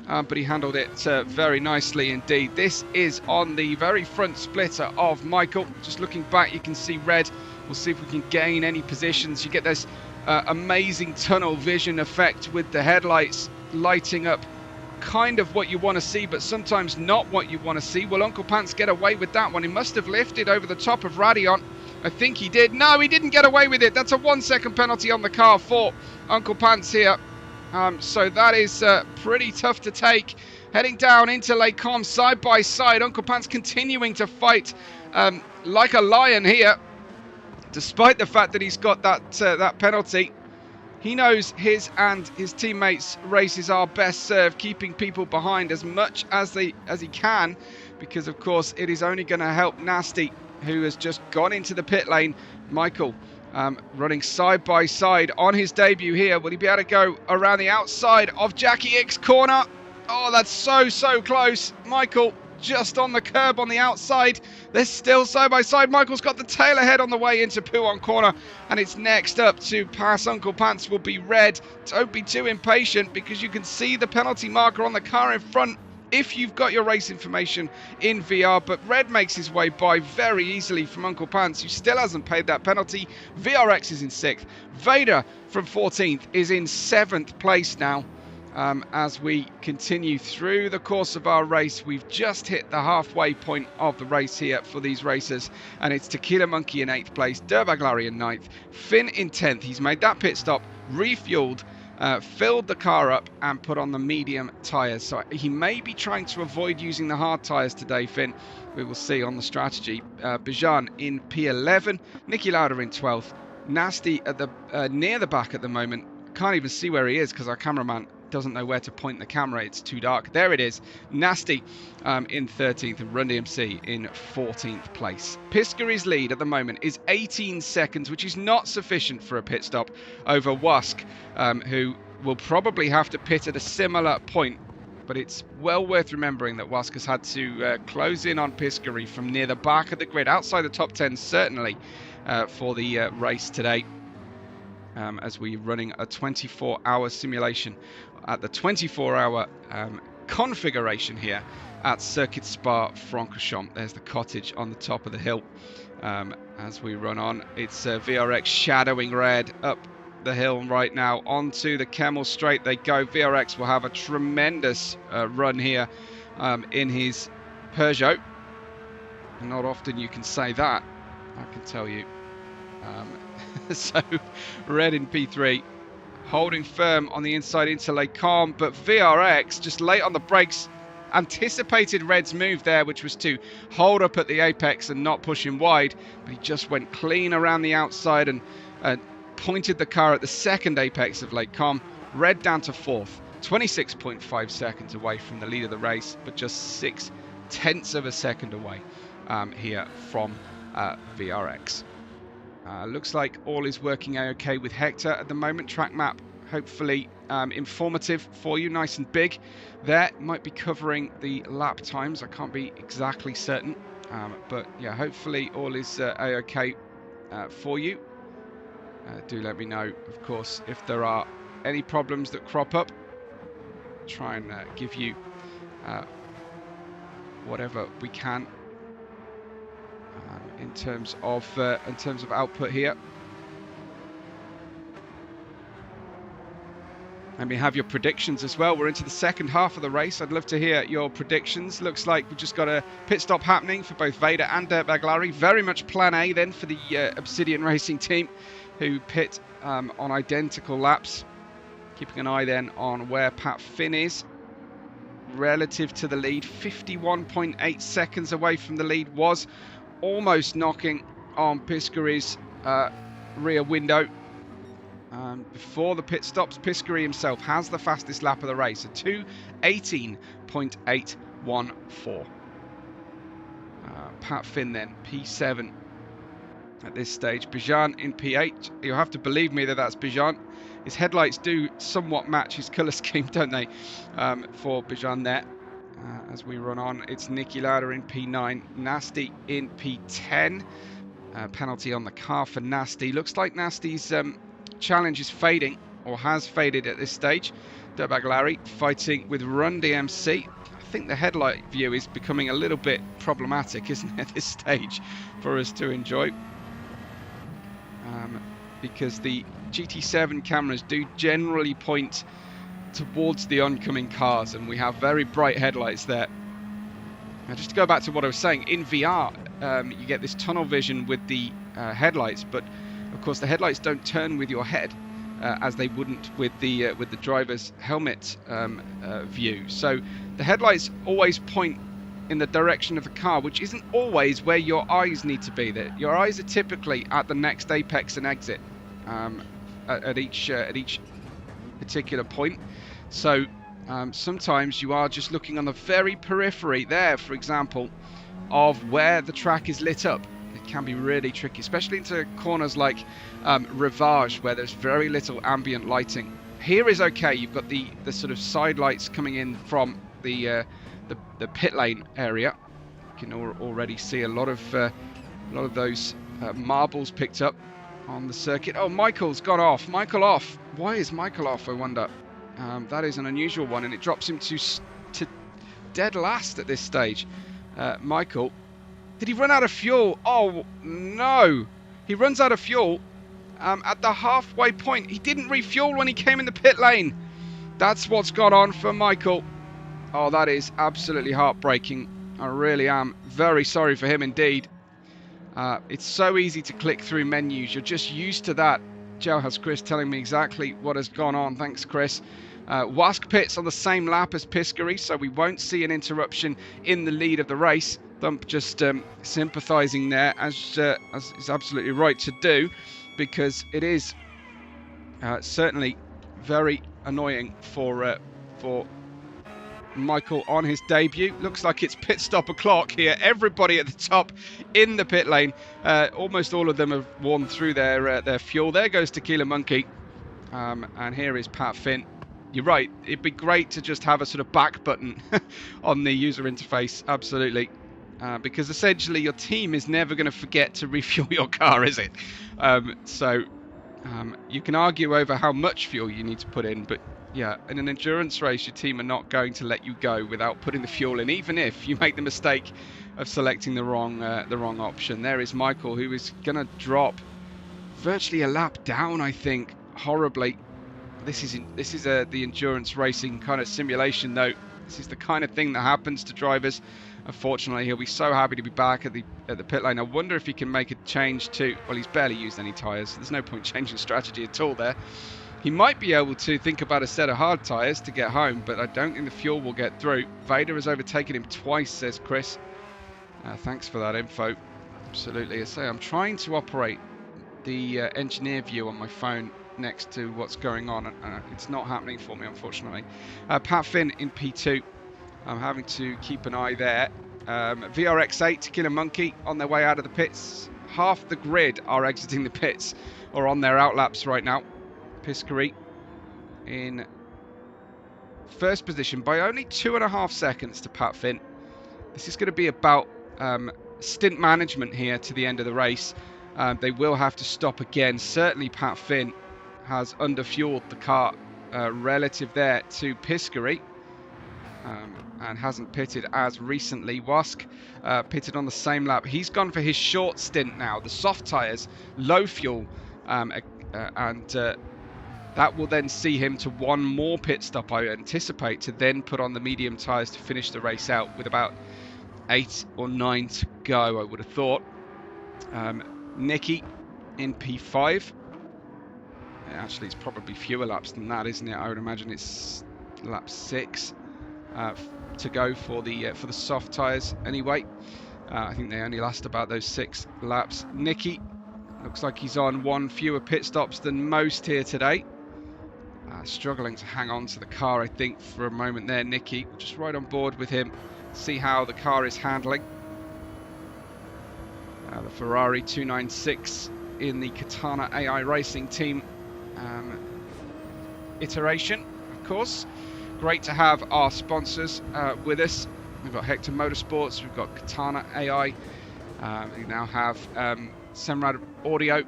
but he handled it very nicely indeed. This is on the very front splitter of Michael. Just looking back, you can see Red. We'll see if we can gain any positions. You get this amazing tunnel vision effect with the headlights lighting up kind of what you want to see, but sometimes not what you want to see. Will Uncle Pants get away with that one? He must have lifted over the top of Radion. I think he did. No, he didn't get away with it. That's a 1 second penalty on the car for Uncle Pants here. So that is pretty tough to take. Heading down into Les Combes side by side. Uncle Pants continuing to fight like a lion here, despite the fact that he's got that penalty. He knows his and his teammates' races are best served keeping people behind as much as he can, because of course it is only going to help Nasty, who has just gone into the pit lane. Michael running side by side on his debut here. Will he be able to go around the outside of Jackie Ick's corner? Oh, that's so close. Michael just on the curb on the outside. They're still side by side. Michael's got the tail ahead on the way into Pouhon corner, and it's next up to pass Uncle Pants will be Red. Don't be too impatient, because you can see the penalty marker on the car in front if you've got your race information in VR, but Red makes his way by very easily from Uncle Pants, who still hasn't paid that penalty. VRX is in 6th. Vader from 14th is in 7th place now. As we continue through the course of our race, we've just hit the halfway point of the race here for these racers, and it's Tequila Monkey in 8th place, Dirtbag Larry in 9th, Finn in 10th. He's made that pit stop, refueled, filled the car up and put on the medium tyres. So he may be trying to avoid using the hard tyres today, Finn. We will see on the strategy. Bijan in P11, Nicky Lauda in 12th, Nasty at the near the back at the moment. Can't even see where he is because our cameraman doesn't know where to point the camera. It's too dark. There it is. Nasty in 13th and Run DMC in 14th place. Piscary's lead at the moment is 18 seconds, which is not sufficient for a pit stop over Wask, who will probably have to pit at a similar point. But it's well worth remembering that Wask has had to close in on Piscary from near the back of the grid, outside the top 10 certainly, for the race today. As we're running a 24-hour simulation at the 24-hour configuration here at Circuit Spa-Francorchamps. There's the cottage on the top of the hill. As we run on, it's VRX shadowing Red up the hill right now onto the Kemmel Straight they go. VRX will have a tremendous run here in his Peugeot. Not often you can say that, I can tell you. So Red in P3, holding firm on the inside into Les Combes, but VRX just late on the brakes, anticipated Red's move there, which was to hold up at the apex and not push him wide, but he just went clean around the outside and pointed the car at the second apex of Les Combes. Red down to 4th, 26.5 seconds away from the lead of the race, but just 0.6 of a second away here from VRX. Looks like all is working okay with Hector at the moment. Track map, hopefully informative for you, nice and big. There might be covering the lap times. I can't be exactly certain, but yeah, hopefully all is okay for you. Do let me know, of course, if there are any problems that crop up. Try and give you whatever we can in terms of output here. And we have your predictions as well. We're into the second half of the race. I'd love to hear your predictions. Looks like we've just got a pit stop happening for both Vader and Dirtbag Larry. Very much plan A then for the Obsidian Racing team, who pit on identical laps. Keeping an eye then on where Pat Finn is relative to the lead. 51.8 seconds away from the lead. Was almost knocking on Piscary's rear window. Before the pit stops, Piscary himself has the fastest lap of the race, a 2:18.814. Pat Finn then, P7 at this stage. Bijan in P8. You'll have to believe me that that's Bijan. His headlights do somewhat match his colour scheme, don't they, for Bijan there. As we run on, it's Nicky Lauda in P9, Nasty in P10. Penalty on the car for Nasty. Looks like Nasty's challenge is fading, or has faded at this stage. Dirtbag Larry fighting with Run DMC. I think the headlight view is becoming a little bit problematic, isn't it, at this stage for us to enjoy, because the GT7 cameras do generally point towards the oncoming cars, and we have very bright headlights there. Now, just to go back to what I was saying, in VR you get this tunnel vision with the headlights, but of course the headlights don't turn with your head as they wouldn't with the driver's helmet view. So the headlights always point in the direction of the car, which isn't always where your eyes need to be. There, your eyes are typically at the next apex and exit at each particular point. So sometimes you are just looking on the very periphery there, for example, of where the track is lit up. It can be really tricky, especially into corners like Rivage, where there's very little ambient lighting. Here is okay. You've got the sort of side lights coming in from the pit lane area. You can already see a lot of those marbles picked up on the circuit. Oh, Michael's gone off. Michael off. Why is Michael off, I wonder? That is an unusual one, and it drops him to dead last at this stage. Michael, did he run out of fuel? Oh no, he runs out of fuel at the halfway point. He didn't refuel when he came in the pit lane. That's what's gone on for Michael. Oh, that is absolutely heartbreaking. I really am very sorry for him indeed. It's so easy to click through menus. You're just used to that. Jailhouse Chris telling me exactly what has gone on. Thanks, Chris. Wask pits on the same lap as Piscary, so we won't see an interruption in the lead of the race. Thump just sympathising there, as is absolutely right to do, because it is certainly very annoying for Michael on his debut. Looks like it's pit stop o'clock here. Everybody at the top in the pit lane. Almost all of them have worn through their fuel. There goes Tequila Monkey, and here is Pat Finn. You're right. It'd be great to just have a sort of back button on the user interface. Absolutely. Because essentially your team is never going to forget to refuel your car, is it? So you can argue over how much fuel you need to put in, but yeah, in an endurance race, your team are not going to let you go without putting the fuel in, even if you make the mistake of selecting the wrong option. There is Michael, who is going to drop virtually a lap down, I think, horribly. This is the endurance racing kind of simulation, though. This is the kind of thing that happens to drivers. Unfortunately, he'll be so happy to be back at the pit lane. I wonder if he can make a change to... Well, he's barely used any tyres, so there's no point changing strategy at all there. He might be able to think about a set of hard tyres to get home, but I don't think the fuel will get through. Vader has overtaken him twice, says Chris. Thanks for that info. Absolutely. I say I'm trying to operate the engineer view on my phone next to what's going on, and it's not happening for me, unfortunately. Pat Finn in P2. I'm having to keep an eye there VRX8, Tequila Monkey on their way out of the pits. Half the grid are exiting the pits or on their outlaps right now. Piscary in first position by only 2.5 seconds to Pat Finn. This is going to be about stint management here to the end of the race. They will have to stop again. Certainly Pat Finn has underfueled the car relative there to Piscary. And hasn't pitted as recently. Wask pitted on the same lap. He's gone for his short stint now. The soft tyres, low fuel, and that will then see him to one more pit stop, I anticipate, to then put on the medium tyres to finish the race out with about 8 or 9 to go, I would have thought. Nicky in P5. Actually, it's probably fewer laps than that, isn't it? I would imagine it's lap 6. To go for the soft tyres anyway. I think they only last about those 6 laps. Nicky looks like he's on one fewer pit stops than most here today. Struggling to hang on to the car, I think, for a moment there. Nicky, just right on board with him, see how the car is handling. The Ferrari 296 in the Katana AI Racing Team iteration, of course. Great to have our sponsors with us. We've got Hector Motorsports, we've got Katana AI, we now have Semrad Audio.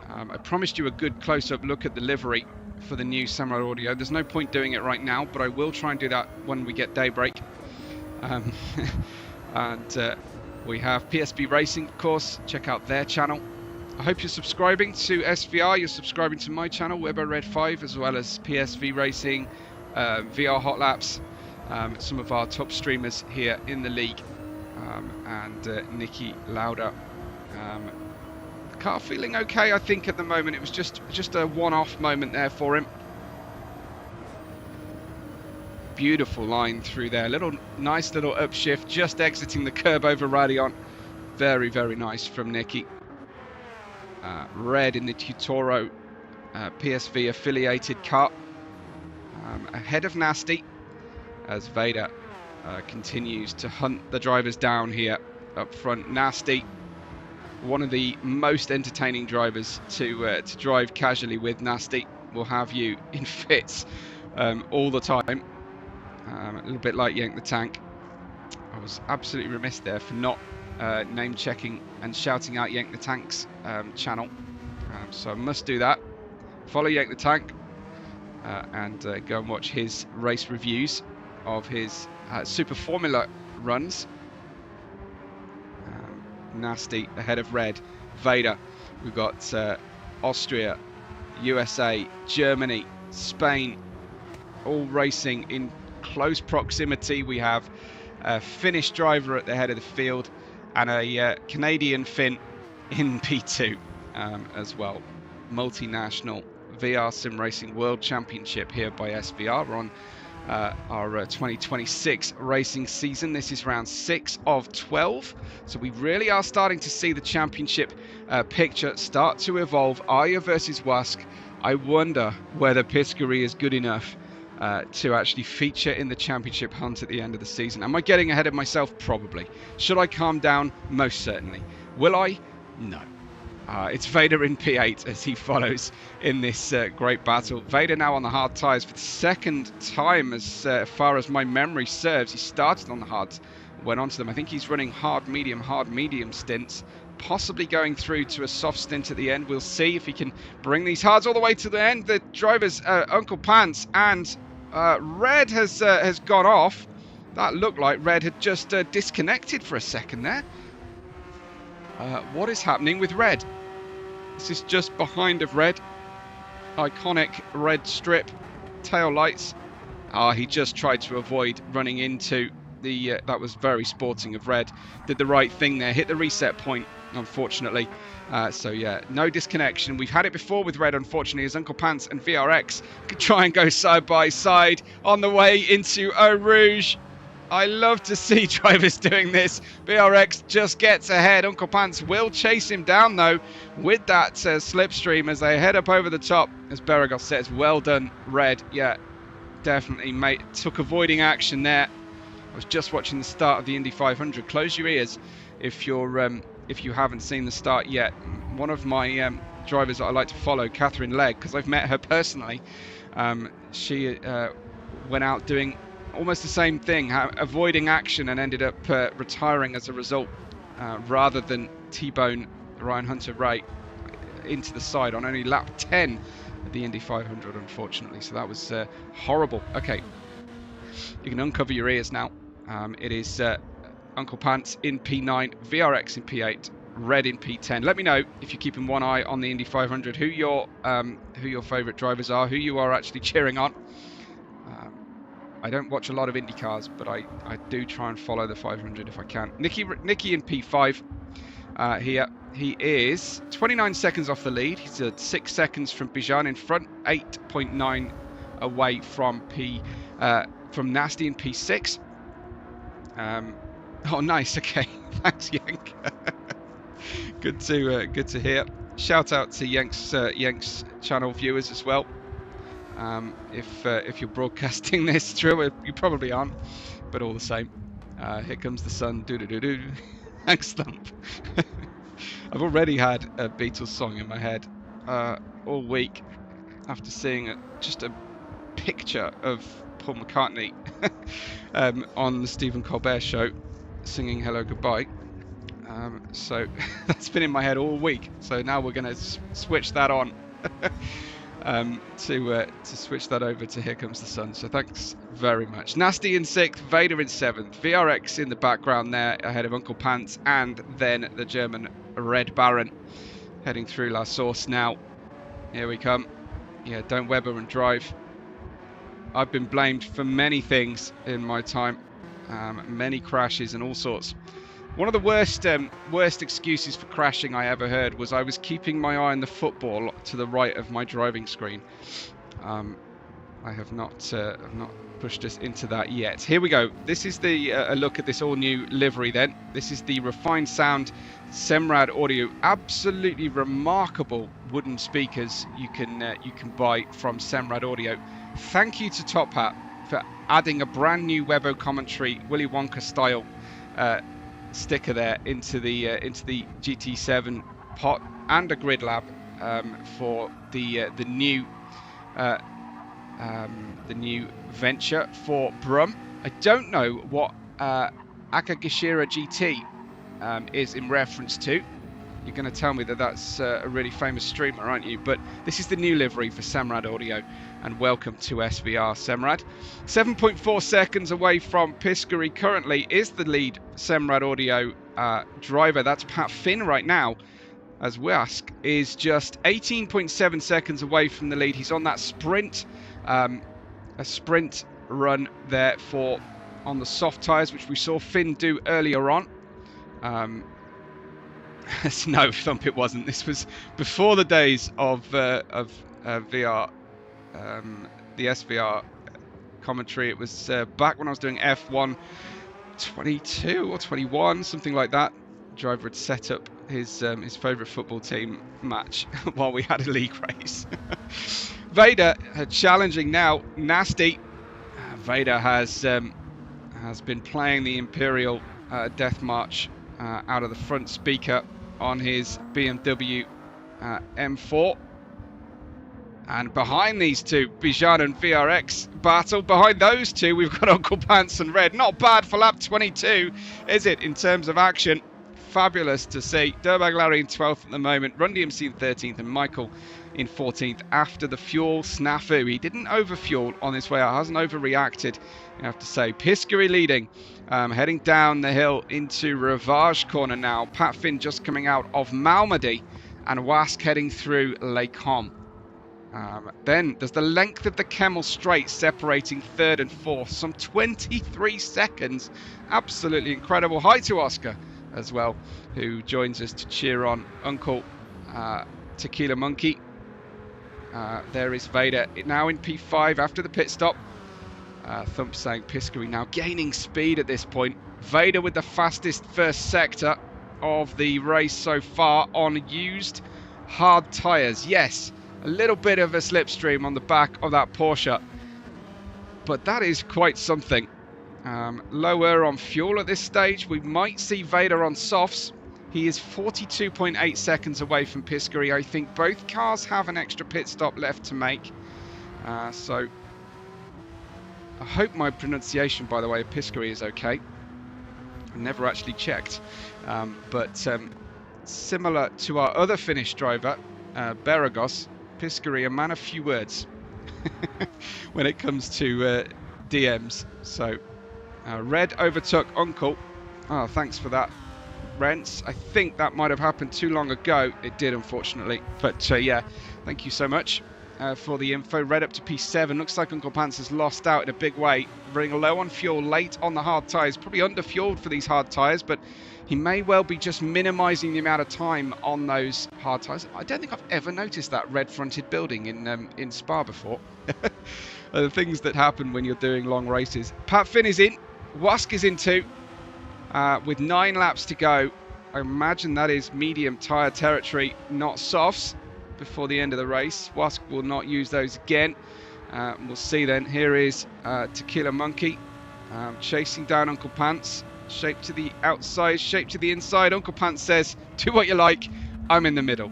I promised you a good close-up look at the livery for the new Semrad Audio. There's no point doing it right now, but I will try and do that when we get daybreak. And we have PSV Racing, of course. Check out their channel. I hope you're subscribing to SVR, you're subscribing to my channel, Webber Red 5, as well as PSV Racing, VR Hot Laps, some of our top streamers here in the league, and Nicky Lauda. The car feeling okay, I think, at the moment. It was just a one-off moment there for him. Beautiful line through there, nice little upshift, just exiting the curb over Radeon. Very, very nice from Nicky. Red in the Tutoro PSV affiliated car. Ahead of Nasty as Vader continues to hunt the drivers down here up front. Nasty, one of the most entertaining drivers to drive casually with. Nasty will have you in fits all the time. A little bit like Yank the Tank. I was absolutely remiss there for not name checking and shouting out Yank the Tank's channel. So I must do that. Follow Yank the Tank. And go and watch his race reviews of his Super Formula runs. Nasty ahead of Red. Vader. We've got Austria, USA, Germany, Spain, all racing in close proximity. We have a Finnish driver at the head of the field and a Canadian Finn in P2 as well. Multinational VR Sim Racing World Championship here by SVR. We're on our 2026 racing season. This is round 6 of 12. So we really are starting to see the championship picture start to evolve. Arya versus Wask. I wonder whether Piscary is good enough to actually feature in the championship hunt at the end of the season. Am I getting ahead of myself? Probably. Should I calm down? Most certainly. Will I? No. It's Vader in P8 as he follows in this great battle. Vader now on the hard tyres for the second time as far as my memory serves. He started on the hards, went on to them. I think he's running hard, medium stints, possibly going through to a soft stint at the end. We'll see if he can bring these hards all the way to the end. The driver's Uncle Pants and Red has gone off. That looked like Red had just disconnected for a second there. What is happening with Red? This is just behind of Red. Iconic red strip, tail lights. He just tried to avoid running into the... that was very sporting of Red. Did the right thing there. Hit the reset point, unfortunately. So yeah, no disconnection. We've had it before with Red, unfortunately, as Uncle Pants and VRX could try and go side by side on the way into Eau Rouge. I love to see drivers doing this. BRX just gets ahead. Uncle Pants will chase him down, though, with that slipstream as they head up over the top. As Beragos says, well done, Red. Yeah, definitely, mate. Took avoiding action there. I was just watching the start of the Indy 500. Close your ears if you haven't seen the start yet. One of my drivers that I like to follow, Catherine Legg, because I've met her personally. She went out doing almost the same thing, avoiding action, and ended up retiring as a result, rather than T-bone Ryan Hunter-Reay into the side on only lap 10 of the Indy 500, unfortunately. So that was horrible. Okay, you can uncover your ears now. It is Uncle Pants in P9, VRX in P8, Red in P10. Let me know if you're keeping one eye on the Indy 500, who your favourite drivers are, who you are actually cheering on. I don't watch a lot of Indy cars, but I do try and follow the 500 if I can. Nicky in P5 here. He is 29 seconds off the lead. He's at 6 seconds from Bijan in front, 8.9 away from Nasty in P6. Oh, nice. Okay, thanks, Yank. Good to hear. Shout out to Yank's channel viewers as well. If you're broadcasting this through, you probably aren't, but all the same. Here comes the sun. Do do do do. Thanks, Thump. I've already had a Beatles song in my head all week after seeing just a picture of Paul McCartney on the Stephen Colbert show singing Hello Goodbye. So that's been in my head all week. So now we're going to switch that on to switch that over to Here Comes the Sun. So thanks very much. Nasty in 6th, Vader in 7th, VRX in the background there ahead of Uncle Pants, and then the German Red Baron heading through La Source now. Here we come. Yeah, don't Webber and drive. I've been blamed for many things in my time, many crashes and all sorts. One of the worst excuses for crashing I ever heard was I was keeping my eye on the football to the right of my driving screen. I have not pushed us into that yet. Here we go. This is a look at this all-new livery then. This is the refined sound Semrad audio. Absolutely remarkable wooden speakers you can buy from Semrad Audio. Thank you to Top Hat for adding a brand new Webbo commentary Willy Wonka style sticker there into the GT7 pot, and a grid lab for the new venture for Brum. I don't know what Akagashira GT is in reference to. You're going to tell me that that's a really famous streamer, aren't you? But this is the new livery for Semrad Audio, and welcome to SVR, Semrad. 7.4 seconds away from Piscary currently is the lead Semrad Audio driver. That's Pat Finn right now, as Wask is just 18.7 seconds away from the lead. He's on that sprint, a sprint run there on the soft tyres, which we saw Finn do earlier on. No, Thump, it wasn't. This was before the days of VR, the SVR commentary. It was back when I was doing F1 22 or 21, something like that. The driver had set up his favourite football team match while we had a league race. Vader challenging now. Nasty. Vader has been playing the Imperial Death March out of the front speaker on his BMW M4. And behind these two, Bijan and VRX battle. Behind those two, we've got Uncle Pants and Red. Not bad for lap 22, is it, in terms of action? Fabulous to see. Dirtbag Larry in 12th at the moment. Run DMC in 13th, and Michael in 14th after the fuel snafu. He didn't overfuel on his way out, hasn't overreacted, you have to say. Piscary leading, heading down the hill into Rivage Corner now. Pat Finn just coming out of Malmedy, and Wask heading through Les Combes. Then there's the length of the Kemmel Straight separating 3rd and 4th, some 23 seconds. Absolutely incredible. Hi to Oscar as well, who joins us to cheer on Uncle Tequila Monkey. There is Vader now in P5 after the pit stop. Thump saying Piscary now gaining speed at this point. Vader with the fastest first sector of the race so far on used hard tyres. Yes, a little bit of a slipstream on the back of that Porsche, but that is quite something. Lower on fuel at this stage. We might see Vader on softs. He is 42.8 seconds away from Piscary. I think both cars have an extra pit stop left to make. So I hope my pronunciation, by the way, of Piscary is okay. I never actually checked. But similar to our other Finnish driver, Beragos, Piscary, a man of few words when it comes to DMs. So Red overtook Uncle. Oh, thanks for that, Rents. I think that might have happened too long ago. It did, unfortunately. But yeah, thank you so much for the info. Red up to P7. Looks like Uncle Pants has lost out in a big way. Running low on fuel, late on the hard tyres. Probably under-fueled for these hard tyres, but he may well be just minimising the amount of time on those hard tyres. I don't think I've ever noticed that red-fronted building in Spa before. The things that happen when you're doing long races. Pat Finn is in. Wask is in too. With 9 laps to go. I imagine that is medium tyre territory, not softs, before the end of the race. Wask will not use those again. We'll see then. Here is Tequila Monkey chasing down Uncle Pants. Shape to the outside, shape to the inside. Uncle Pants says, do what you like. I'm in the middle.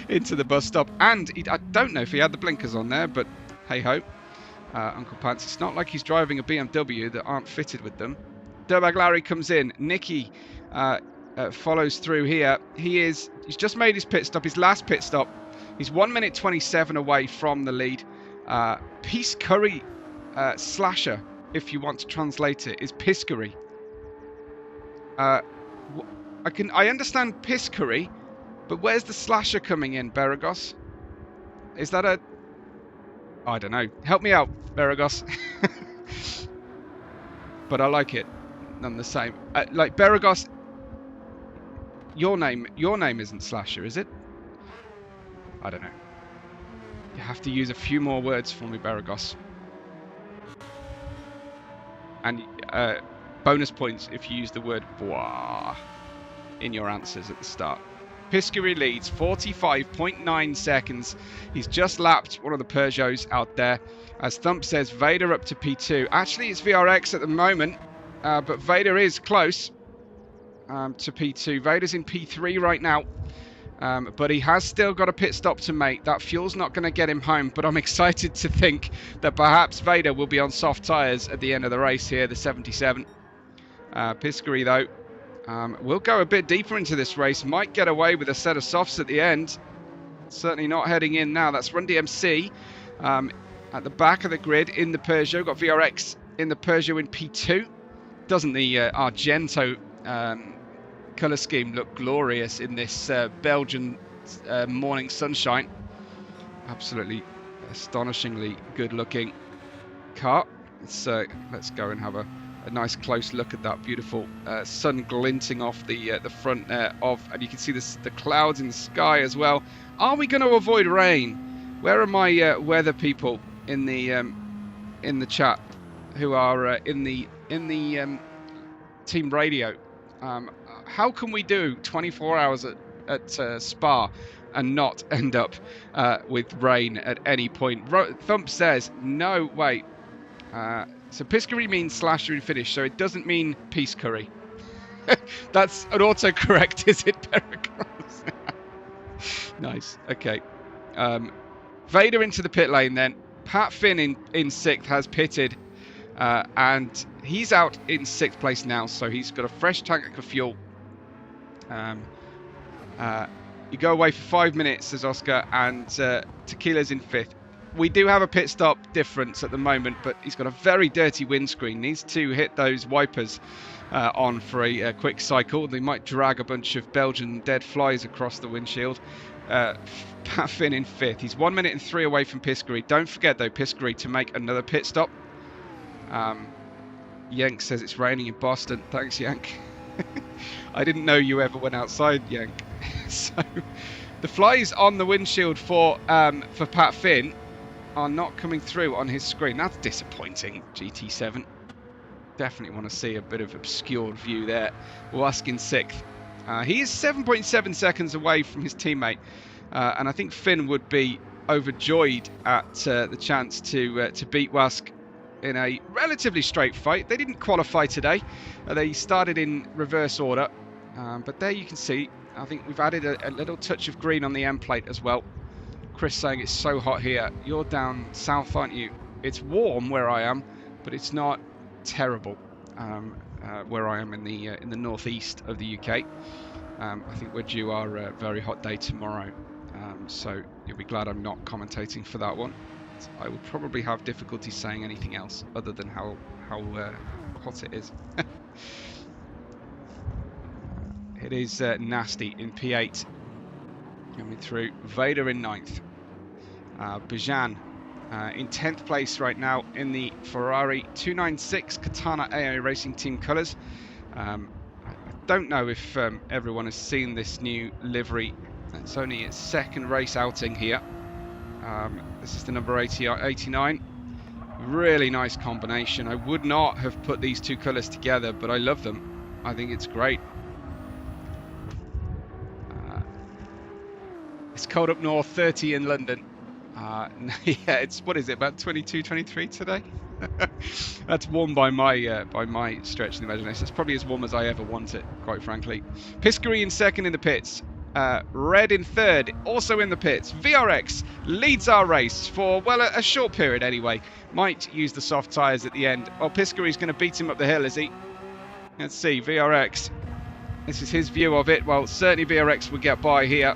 Into the bus stop. And I don't know if he had the blinkers on there, but hey ho. Uncle Pants, it's not like he's driving a BMW that aren't fitted with them. Dirtbag Larry comes in. Nicky follows through here. He's just made his pit stop, his last pit stop. He's 1 minute 27 away from the lead. Peace Curry Slasher, if you want to translate it, is Piscary. I understand Piscary, but where's the slasher coming in, Beragos? Is that a... I don't know. Help me out, Beragos. But I like it. None the same. Like Beragos, your name isn't Slasher, is it? I don't know. You have to use a few more words for me, Beragos. And bonus points if you use the word bois in your answers at the start. Piscary leads 45.9 seconds. He's just lapped one of the Peugeots out there. As Thump says, Vader up to P2. Actually, it's VRX at the moment, but Vader is close to P2. Vader's in P3 right now, but he has still got a pit stop to make. That fuel's not going to get him home, but I'm excited to think that perhaps Vader will be on soft tyres at the end of the race here, the 77. Piscary, though, will go a bit deeper into this race. Might get away with a set of softs at the end. Certainly not heading in now. That's Run DMC at the back of the grid in the Peugeot. Got VRX in the Peugeot in P2. Doesn't the Argento colour scheme look glorious in this Belgian morning sunshine? Absolutely astonishingly good looking car. Let's go and have a nice close look at that beautiful sun glinting off the front and you can see the clouds in the sky as well. Are we going to avoid rain? Where are my weather people in the chat who are in the team radio? How can we do 24 hours at Spa and not end up with rain at any point? Thump says no. Wait. So Piscary means slasher in Finnish, so it doesn't mean peace curry. That's an autocorrect, is it, Pericles? Nice. Okay. Vader into the pit lane then. Pat Finn in 6th has pitted, and he's out in 6th place now, so he's got a fresh tank of fuel. You go away for 5 minutes, says Oscar, and Tequila's in 5th. We do have a pit stop difference at the moment, but he's got a very dirty windscreen. Needs to hit those wipers on for a quick cycle. They might drag a bunch of Belgian dead flies across the windshield. Pat Finn in 5th. He's 1 minute and 3 away from Piscary. Don't forget, though, Piscary to make another pit stop. Yank says it's raining in Boston. Thanks, Yank. I didn't know you ever went outside, Yank. So the flies on the windshield for Pat Finn are not coming through on his screen. That's disappointing, GT7. Definitely want to see a bit of obscured view there. Wask in 6th. He is 7.7 seconds away from his teammate, and I think Finn would be overjoyed at the chance to beat Wask in a relatively straight fight. They didn't qualify today. They started in reverse order. But there you can see, I think we've added a little touch of green on the end plate as well. Chris saying it's so hot here. You're down south, aren't you? It's warm where I am, but it's not terrible where I am in the northeast of the UK. I think we're due our very hot day tomorrow. So you'll be glad I'm not commentating for that one. I would probably have difficulty saying anything else other than how hot it is. It is nasty in P8. Coming through. Vader in 9th. Bijan in 10th place right now in the Ferrari 296 Katana AA Racing Team colours. I don't know if everyone has seen this new livery. It's only its second race outing here. This is the number 89. Really nice combination. I would not have put these two colours together, but I love them. I think it's great. It's cold up north, 30 in London. Yeah, it's, what is it, about 22, 23 today? That's warm by my stretch of the imagination. It's probably as warm as I ever want it, quite frankly. Piscary in 2nd in the pits. Red in 3rd, also in the pits. VRX leads our race for, well, a short period anyway. Might use the soft tyres at the end. Oh, Piscary's going to beat him up the hill, is he? Let's see, VRX. This is his view of it. Well, certainly VRX will get by here.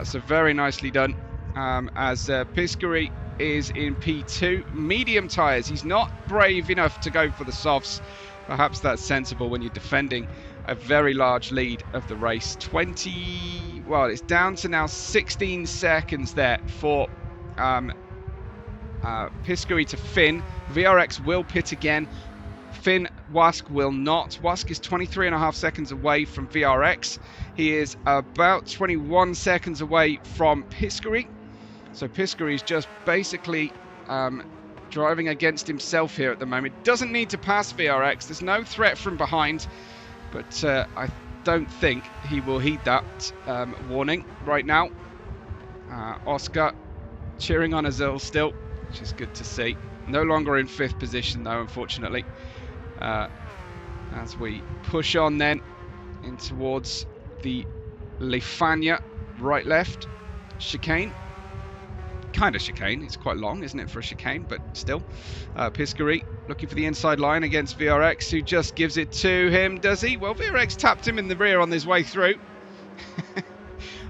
So very nicely done. As Piscary is in P2, medium tyres. He's not brave enough to go for the softs. Perhaps that's sensible when you're defending a very large lead of the race. 20, well, it's down to now 16 seconds there for Piscary to Finn. VRX will pit again. Finn Wask will not. Wask is 23.5 seconds away from VRX. He is about 21 seconds away from Piscary. So Piscary is just basically driving against himself here at the moment. Doesn't need to pass VRX. There's no threat from behind. But I don't think he will heed that warning right now. Oscar cheering on Azil still, which is good to see. No longer in 5th position though, unfortunately. As we push on then in towards the Lefania right-left chicane. Kind of chicane. It's quite long, isn't it, for a chicane, but still. Piscary looking for the inside line against VRX, who just gives it to him, does he? Well, VRX tapped him in the rear on his way through.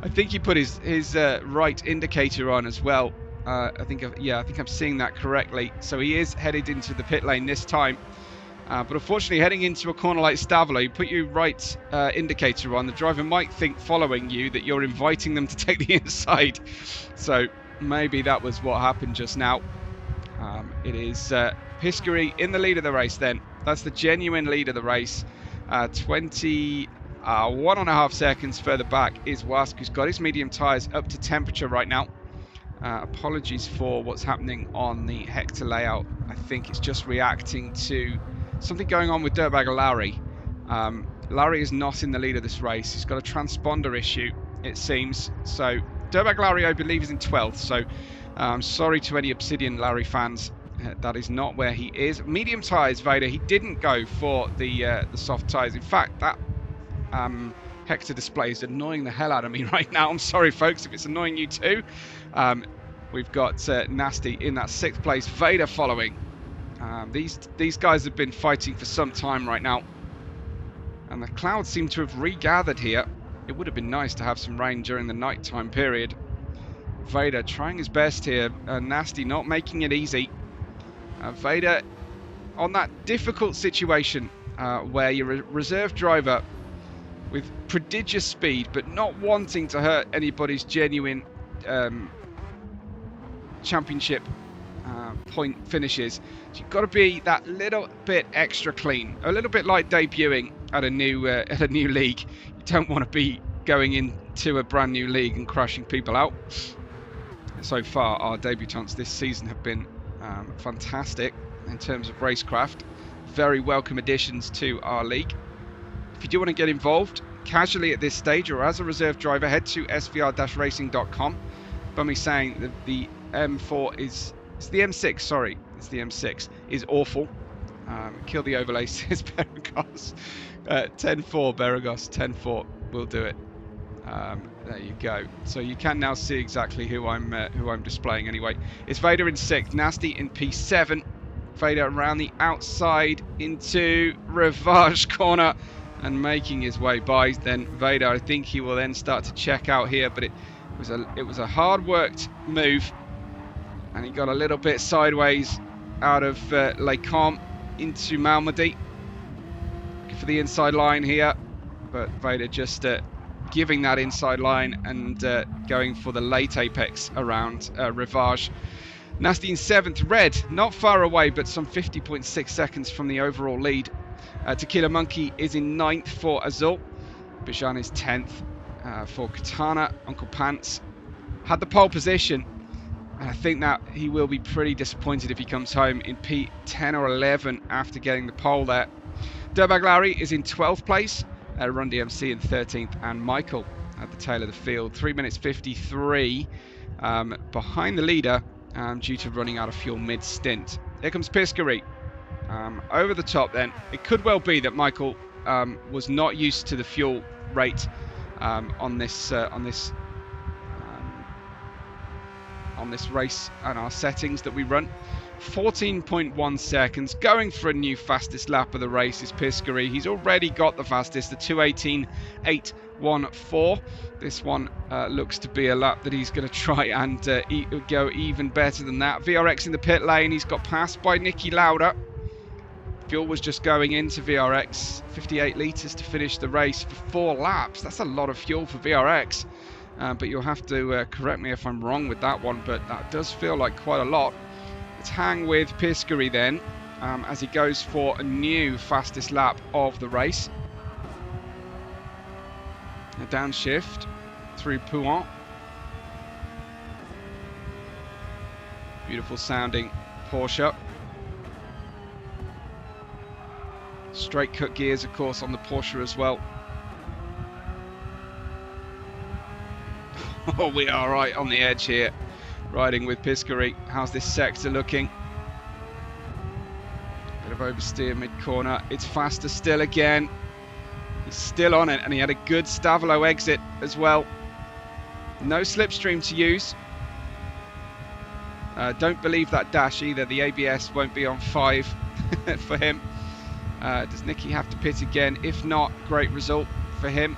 I think he put his right indicator on as well. I think I'm seeing that correctly. So he is headed into the pit lane this time. But unfortunately, heading into a corner like Stavolo, you put your right indicator on, the driver might think, following you, that you're inviting them to take the inside. So maybe that was what happened just now. It is Piscary in the lead of the race then. That's the genuine lead of the race. 21.5 seconds further back is Wask, who's got his medium tyres up to temperature right now. Apologies for what's happening on the Hector layout. I think it's just reacting to something going on with Dirtbag Larry. Larry is not in the lead of this race. He's got a transponder issue, it seems. So Dirtbag Larry, I believe, is in 12th. So I'm sorry to any Obsidian Larry fans. That is not where he is. Medium tyres, Vader. He didn't go for the soft tyres. In fact, that Hector display is annoying the hell out of me right now. I'm sorry, folks, if it's annoying you too. We've got Nasty in that 6th place. Vader following. These guys have been fighting for some time right now. And the clouds seem to have regathered here. It would have been nice to have some rain during the nighttime period. Vader trying his best here. Nasty not making it easy. Vader on that difficult situation where you're a reserve driver with prodigious speed but not wanting to hurt anybody's genuine championship point finishes. So you've got to be that little bit extra clean, a little bit like debuting at a new league. You don't want to be going into a brand new league and crashing people out. So far, our debutants this season have been fantastic in terms of racecraft. Very welcome additions to our league. If you do want to get involved casually at this stage or as a reserve driver, head to svr-racing.com. Bummy saying that the M4 is, it's the M6, sorry. it's the M6, is awful. Kill the overlay, says Beragos. 10-4, Beragos, 10-4 will do it. There you go. So you can now see exactly who I'm displaying anyway. It's Vader in 6th, Nasty in P7. Vader around the outside into Rivage corner and making his way by. Then Vader, I think he will then start to check out here, but it was a hard worked move, and he got a little bit sideways out of Les Camps into Malmedy for the inside line here, but Vader just giving that inside line and going for the late apex around Rivage. Nasty in 7th, Red, not far away, but some 50.6 seconds from the overall lead. Tequila Monkey is in 9th for Azul. Bijan is 10th for Katana. Uncle Pants had the pole position, and I think that he will be pretty disappointed if he comes home in P10 or 11 after getting the pole there. Dirtbag Larry is in 12th place. Run DMC in 13th, and Michael at the tail of the field. 3 minutes 53 behind the leader due to running out of fuel mid-stint. Here comes Piscary over the top then. It could well be that Michael was not used to the fuel rate on this race and our settings that we run. 14.1 seconds, going for a new fastest lap of the race is Piscary. He's already got the fastest, the 2:18.814. This one looks to be a lap that he's going to try and go even better than that. VRX in the pit lane, he's got passed by Nicky Lauda. Fuel was just going into VRX, 58 litres to finish the race for 4 laps. That's a lot of fuel for VRX, but you'll have to correct me if I'm wrong with that one, but that does feel like quite a lot. Let's hang with Piscary then, as he goes for a new fastest lap of the race. A downshift through Pouin. Beautiful sounding Porsche. Straight cut gears, of course, on the Porsche as well. Oh, we are right on the edge here, riding with Piscary. How's this sector looking? Bit of oversteer mid-corner. It's faster still again. He's still on it, and he had a good Stavolo exit as well. No slipstream to use. Don't believe that dash either. The ABS won't be on 5 for him. Does Nicky have to pit again? If not, great result for him.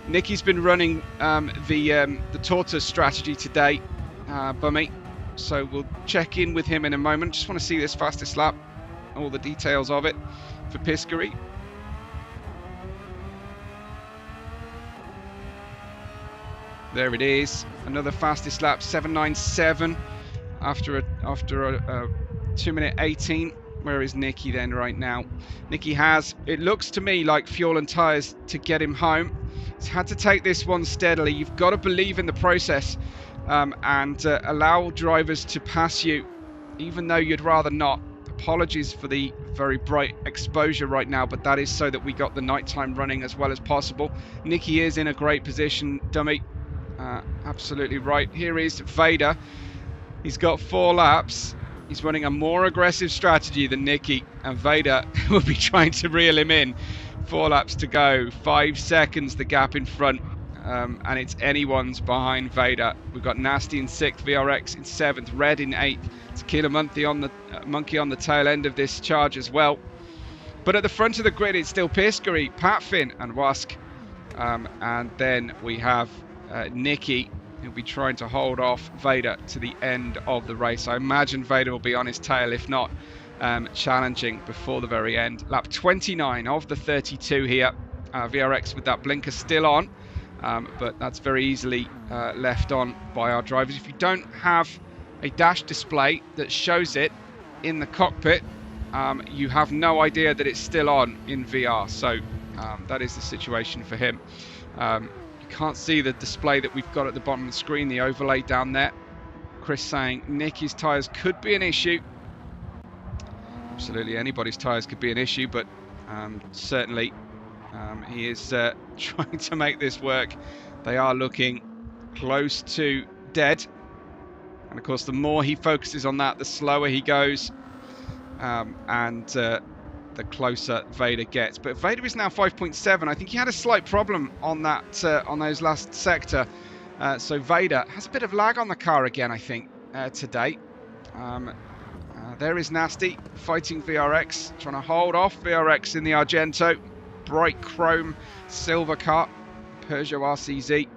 Nicky's been running the tortoise strategy today, Bummy, so we'll check in with him in a moment. Just want to see this fastest lap, all the details of it for Piscary. There it is, another fastest lap, 7:97 after a 2:18. Where is Nicky then right now? Nicky has, it looks to me like fuel and tyres to get him home. He's had to take this one steadily. You've got to believe in the process and allow drivers to pass you, even though you'd rather not. Apologies for the very bright exposure right now, but that is so that we got the nighttime running as well as possible. Nicky is in a great position, Dummy. Absolutely right. Here is Vader. He's got 4 laps. He's running a more aggressive strategy than Nicky, and Vader will be trying to reel him in. 4 laps to go, 5 seconds the gap in front, and it's anyone's behind Vader. We've got Nasty in 6th, VRX in 7th, Red in 8th, Tequila Monkey on the tail end of this charge as well. But at the front of the grid, it's still Piscary, Patfin, and Wask, and then we have Nicky. He'll be trying to hold off Vader to the end of the race. I imagine Vader will be on his tail, if not challenging before the very end. Lap 29 of the 32 here. VRX with that blinker still on, but that's very easily left on by our drivers. If you don't have a dash display that shows it in the cockpit, you have no idea that it's still on in VR. So that is the situation for him. Can't see the display that we've got at the bottom of the screen, the overlay down there. Chris saying Nicky's tyres could be an issue. Absolutely anybody's tyres could be an issue, but certainly he is trying to make this work. They are looking close to dead. And of course, the more he focuses on that, the slower he goes, and the closer Vader gets. But Vader is now 5.7. I think he had a slight problem on that on those last sector. So Vader has a bit of lag on the car again, I think, today. There is Nasty fighting VRX, trying to hold off VRX in the Argento. Bright chrome silver car, Peugeot RCZ,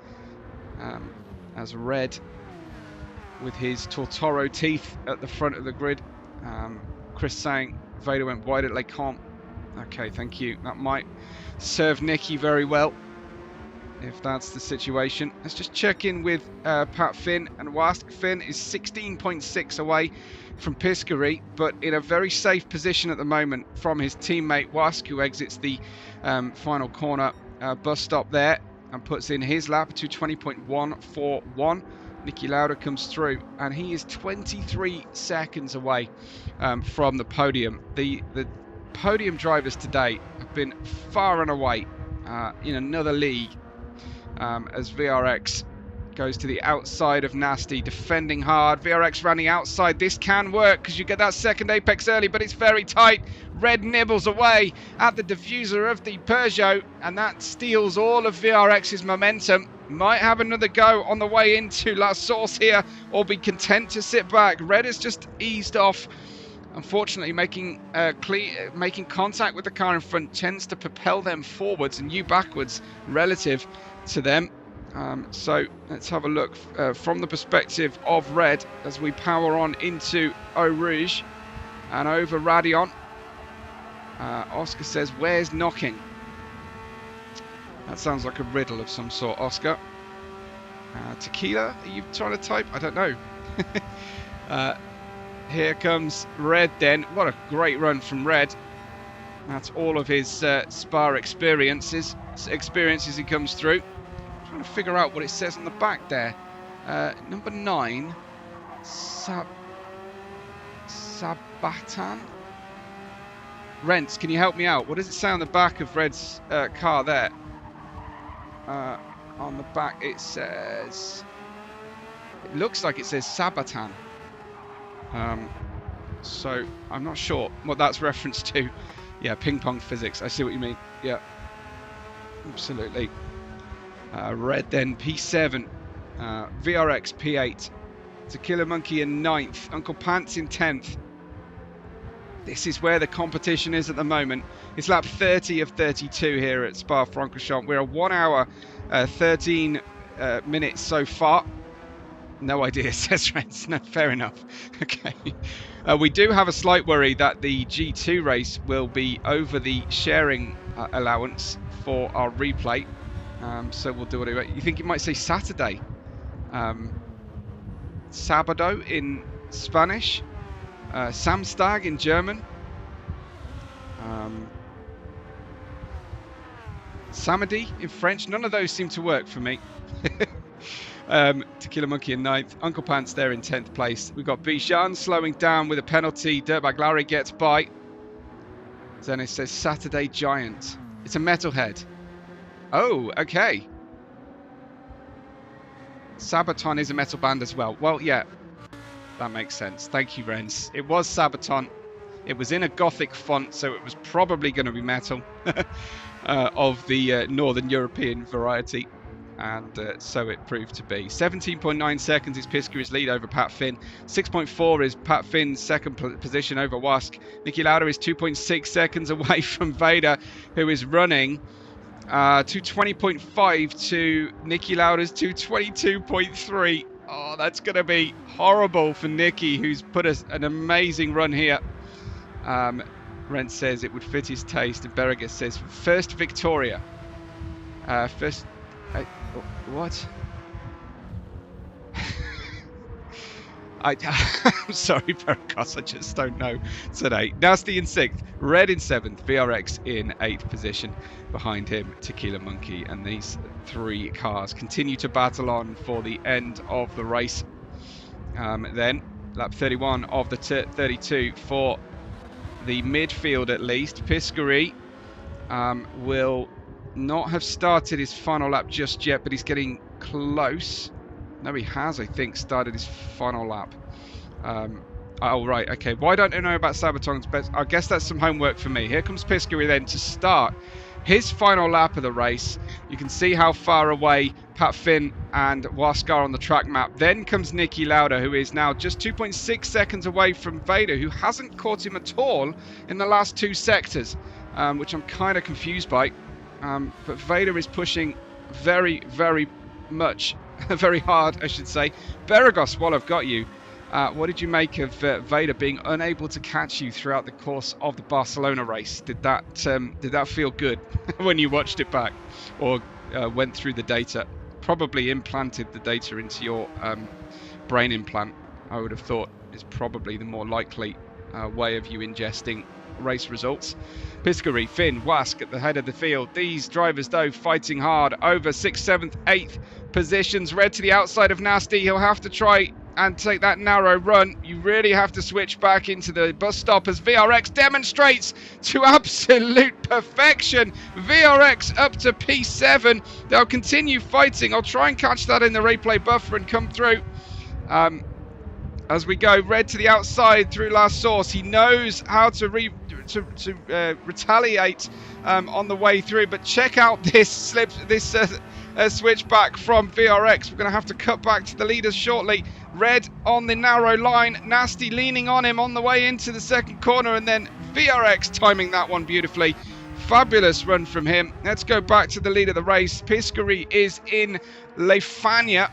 as Red with his Tortoro teeth at the front of the grid. Chris saying Vader went wide at Les Camps. Okay, thank you. That might serve Nicky very well if that's the situation. Let's just check in with Pat Finn and Wask. Finn is 16.6 away from Piscary, but in a very safe position at the moment from his teammate Wask, who exits the final corner bus stop there and puts in his lap to 20.141. Nicky Lauda comes through, and he is 23 seconds away from the podium. The podium drivers today have been far and away in another league, as VRX goes to the outside of Nasty, defending hard. VRX running outside. This can work because you get that second apex early, but it's very tight. Red nibbles away at the diffuser of the Peugeot, and that steals all of VRX's momentum. Might have another go on the way into La Source here, or be content to sit back. Red has just eased off. Unfortunately, making contact with the car in front tends to propel them forwards and you backwards relative to them. So let's have a look from the perspective of Red as we power on into Eau Rouge and over Radion. Oscar says, where's knocking? That sounds like a riddle of some sort, Oscar. Tequila, are you trying to type? I don't know. Here comes Red then. What a great run from Red. That's all of his Spa experiences he comes through. I'm trying to figure out what it says on the back there. Number 9, Sabatan. Rents, can you help me out? What does it say on the back of Red's car there? On the back it says, it looks like it says Sabatan. So I'm not sure what that's referenced to. Yeah, ping pong physics, I see what you mean. Yeah, absolutely. Red then P7, VRX P8, Tequila Monkey in 9th, Uncle Pants in 10th. This is where the competition is at the moment. It's lap 30 of 32 here at Spa-Francorchamps. We're 1 hour 13 minutes so far. No idea, says Rents. No, fair enough. Okay. We do have a slight worry that the G2 race will be over the sharing allowance for our replay. So we'll do whatever. You think it might say Saturday? Sabado in Spanish. Samstag in German. Samedi in French. None of those seem to work for me. Tequila Monkey in 9th. Uncle Pants there in 10th place. We've got Bijan slowing down with a penalty. Dirtbag Larry gets by. Then it says Saturday Giant. It's a metalhead. Oh, okay. Sabaton is a metal band as well. Well, yeah. That makes sense. Thank you, Renz. It was Sabaton. It was in a Gothic font, so it was probably going to be metal of the Northern European variety. And so it proved to be. 17.9 seconds is Piscary's lead over Pat Finn. 6.4 is Pat Finn's second position over Wask. Nicky Lauda is 2.6 seconds away from Vader, who is running 220.5 to Nicky Lauda's 222.3. Oh, that's going to be horrible for Nicky, who's put an amazing run here. Rent says it would fit his taste, and Berriger says first Victoria. First... what? I'm sorry, Pericos, I just don't know today. Nasty in 6th, Red in 7th, VRX in 8th position. Behind him, Tequila Monkey, and these three cars continue to battle on for the end of the race. Then, lap 31 of the 32 for the midfield at least. Piscary will not have started his final lap just yet, but he's getting close. No, he has, I think, started his final lap. Oh, right, okay. Why don't I know about Sabaton's best? I guess that's some homework for me. Here comes Piskery then to start his final lap of the race. You can see how far away Pat Finn and Wask are on the track map. Then comes Niki Lauda, who is now just 2.6 seconds away from Vader, who hasn't caught him at all in the last 2 sectors, which I'm kind of confused by. But Vader is pushing very, very much, very hard, I should say. Beragos, while I've got you, what did you make of Vader being unable to catch you throughout the course of the Barcelona race? Did that feel good when you watched it back, or went through the data? Probably implanted the data into your brain implant, I would have thought, is probably the more likely way of you ingesting race results. Piskery, Finn, Wask at the head of the field. These drivers, though, fighting hard over 6th, 7th, 8th positions. Red to the outside of Nasty. He'll have to try and take that narrow run. You really have to switch back into the bus stop as VRX demonstrates to absolute perfection. VRX up to P7. They'll continue fighting. I'll try and catch that in the replay buffer and come through. As we go, Red to the outside through last source. He knows how to retaliate on the way through, but check out this switch back from VRX. We're going to have to cut back to the leaders shortly. Red on the narrow line, Nasty leaning on him on the way into the second corner, and then VRX timing that one beautifully. Fabulous run from him. Let's go back to the lead of the race. Piskery is in Lefania.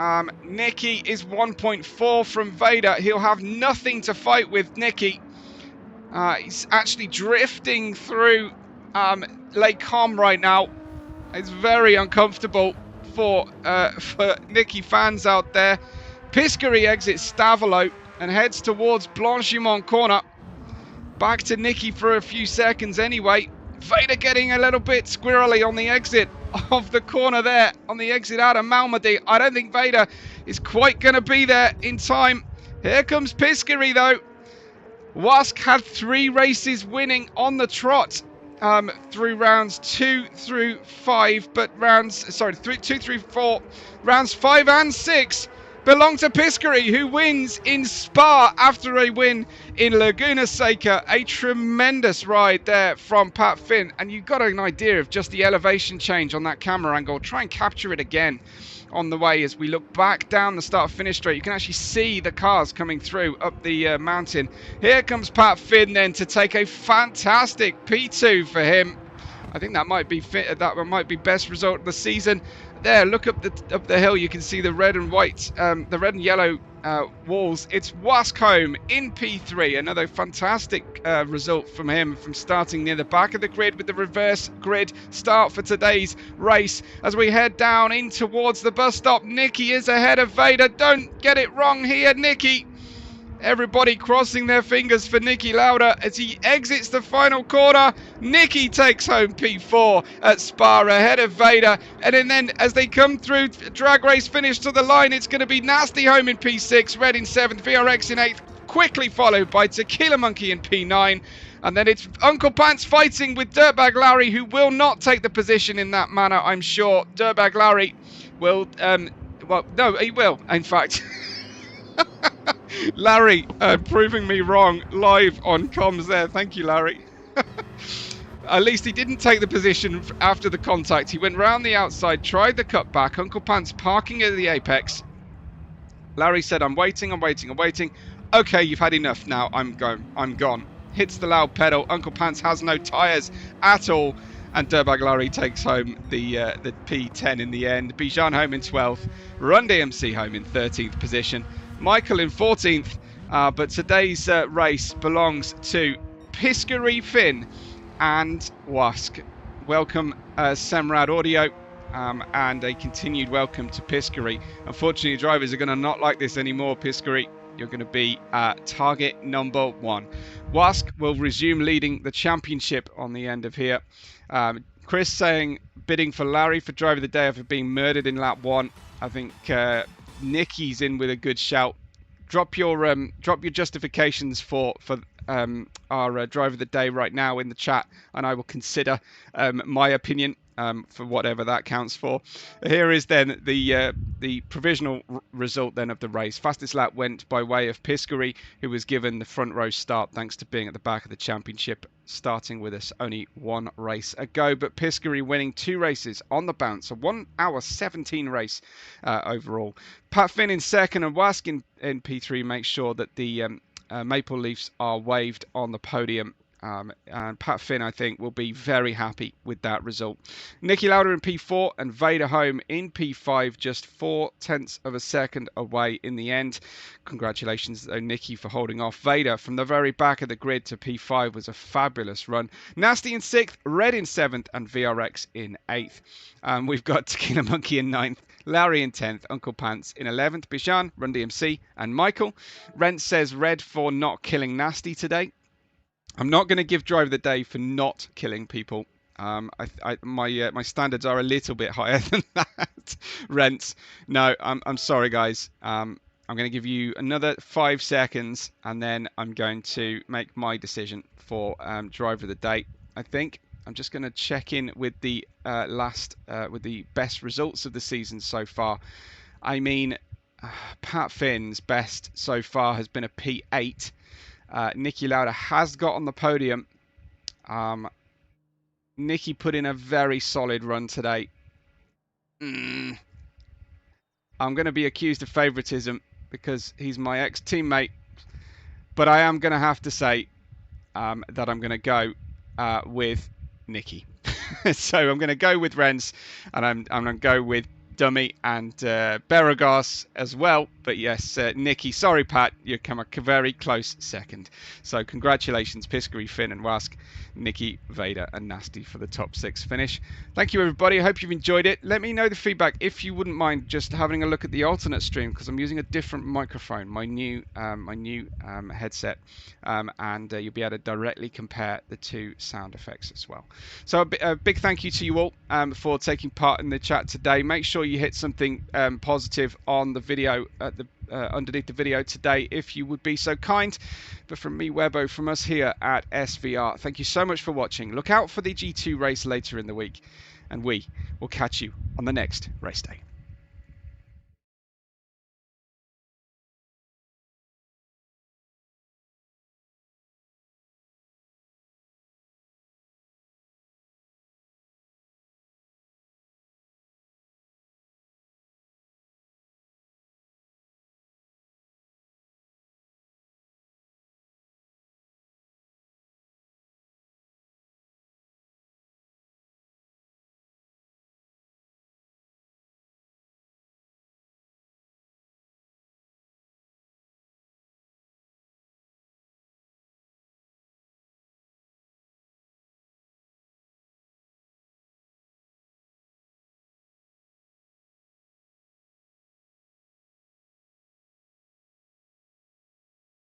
Niki is 1.4 from Vader. He'll have nothing to fight with, Niki. He's actually drifting through Lake Com right now. It's very uncomfortable for Niki fans out there. Piskery exits Stavolo and heads towards Blanchimont corner. Back to Niki for a few seconds anyway. Vader getting a little bit squirrely on the exit of the corner there, on the exit out of Malmedy. I don't think Vader is quite going to be there in time. Here comes Piskery though. Wask had 3 races winning on the trot through rounds 2 through 5, but rounds 2 through 4, rounds 5 and 6 belong to Piskery, who wins in Spa after a win in Laguna Seca. A tremendous ride there from Pat Finn, and you got an idea of just the elevation change on that camera angle. Try and capture it again on the way as we look back down the start-finish straight. You can actually see the cars coming through up the mountain. Here comes Pat Finn then to take a fantastic P2 for him. I think that might be best result of the season. There, look up the hill. You can see the red and white, the red and yellow walls. It's Wask home in P3. Another fantastic result from him, from starting near the back of the grid with the reverse grid start for today's race. As we head down in towards the bus stop, Niki is ahead of Vader. Don't get it wrong here, Niki. Everybody crossing their fingers for Niki Lauda as he exits the final corner. Niki takes home P4 at Spa ahead of Vader. And then as they come through drag race finish to the line, it's going to be Nasty home in P6, Red in 7th, VRX in 8th, quickly followed by Tequila Monkey in P9. And then it's Uncle Pants fighting with Dirtbag Larry, who will not take the position in that manner, I'm sure. Dirtbag Larry will, well, no, he will, in fact. Larry proving me wrong live on comms there. Thank you, Larry. At least he didn't take the position after the contact. He went round the outside, tried the cutback. Uncle Pants parking at the apex. Larry said, I'm waiting. Okay, you've had enough now. I'm gone. Hits the loud pedal. Uncle Pants has no tyres at all. And Dirtbag Larry takes home the P10 in the end. Bijan home in 12th. Run DMC home in 13th position. Michael in 14th, but today's race belongs to Piskery, Finn and Wask. Welcome Semrad Audio, and a continued welcome to Piskery. Unfortunately, drivers are going to not like this anymore, Piskery. You're going to be target number 1. Wask will resume leading the championship on the end of here. Chris saying, bidding for Larry for driver of the day after being murdered in lap 1. I think Niki's in with a good shout. Drop your justifications for our driver of the day right now in the chat, and I will consider my opinion. for whatever that counts for. Here is then the provisional result then of the race. Fastest lap went by way of Piscary, who was given the front row start thanks to being at the back of the championship, starting with us only one race ago. But Piscary winning 2 races on the bounce, a 1 hour 17 race overall. Pat Finn in second, and Wask in P3 makes sure that the Maple Leafs are waved on the podium. And Pat Finn, I think, will be very happy with that result. Nicky Lauda in P4 and Vader home in P5, just 0.4 of a second away in the end. Congratulations, though, Nicky, for holding off Vader from the very back of the grid to P5 was a fabulous run. Nasty in 6th, Red in 7th, and VRX in 8th. We've got Tequila Monkey in 9th. Larry in 10th, Uncle Pants in 11th, Bishan, Run DMC, and Michael. Rent says Red for not killing Nasty today. I'm not going to give driver of the day for not killing people. My standards are a little bit higher than that. Rents. No, I'm sorry, guys. I'm going to give you another 5 seconds, and then I'm going to make my decision for driver of the day. I think I'm just going to check in with the with the best results of the season so far. I mean, Pat Finn's best so far has been a P8. Nicky Lauda has got on the podium. Nicky put in a very solid run today. I'm going to be accused of favoritism because he's my ex-teammate, but I am going to have to say that I'm going to go with Nicky. So I'm going to go with Renz, and I'm going to go with Dummy and Beregas as well. But yes, Nicky, sorry Pat, you come a very close second. So congratulations Piscary, Finn and Wask, Nicky, Vader and Nasty for the top 6 finish. Thank you everybody, I hope you've enjoyed it. Let me know the feedback if you wouldn't mind just having a look at the alternate stream, because I'm using a different microphone, my new headset, and you'll be able to directly compare the 2 sound effects as well. So a big thank you to you all for taking part in the chat today. Make sure you hit something positive on the video at the underneath the video today if you would be so kind. But from me, Webbo, from us here at SVR, thank you so much for watching. Look out for the G2 race later in the week, and we will catch you on the next race day.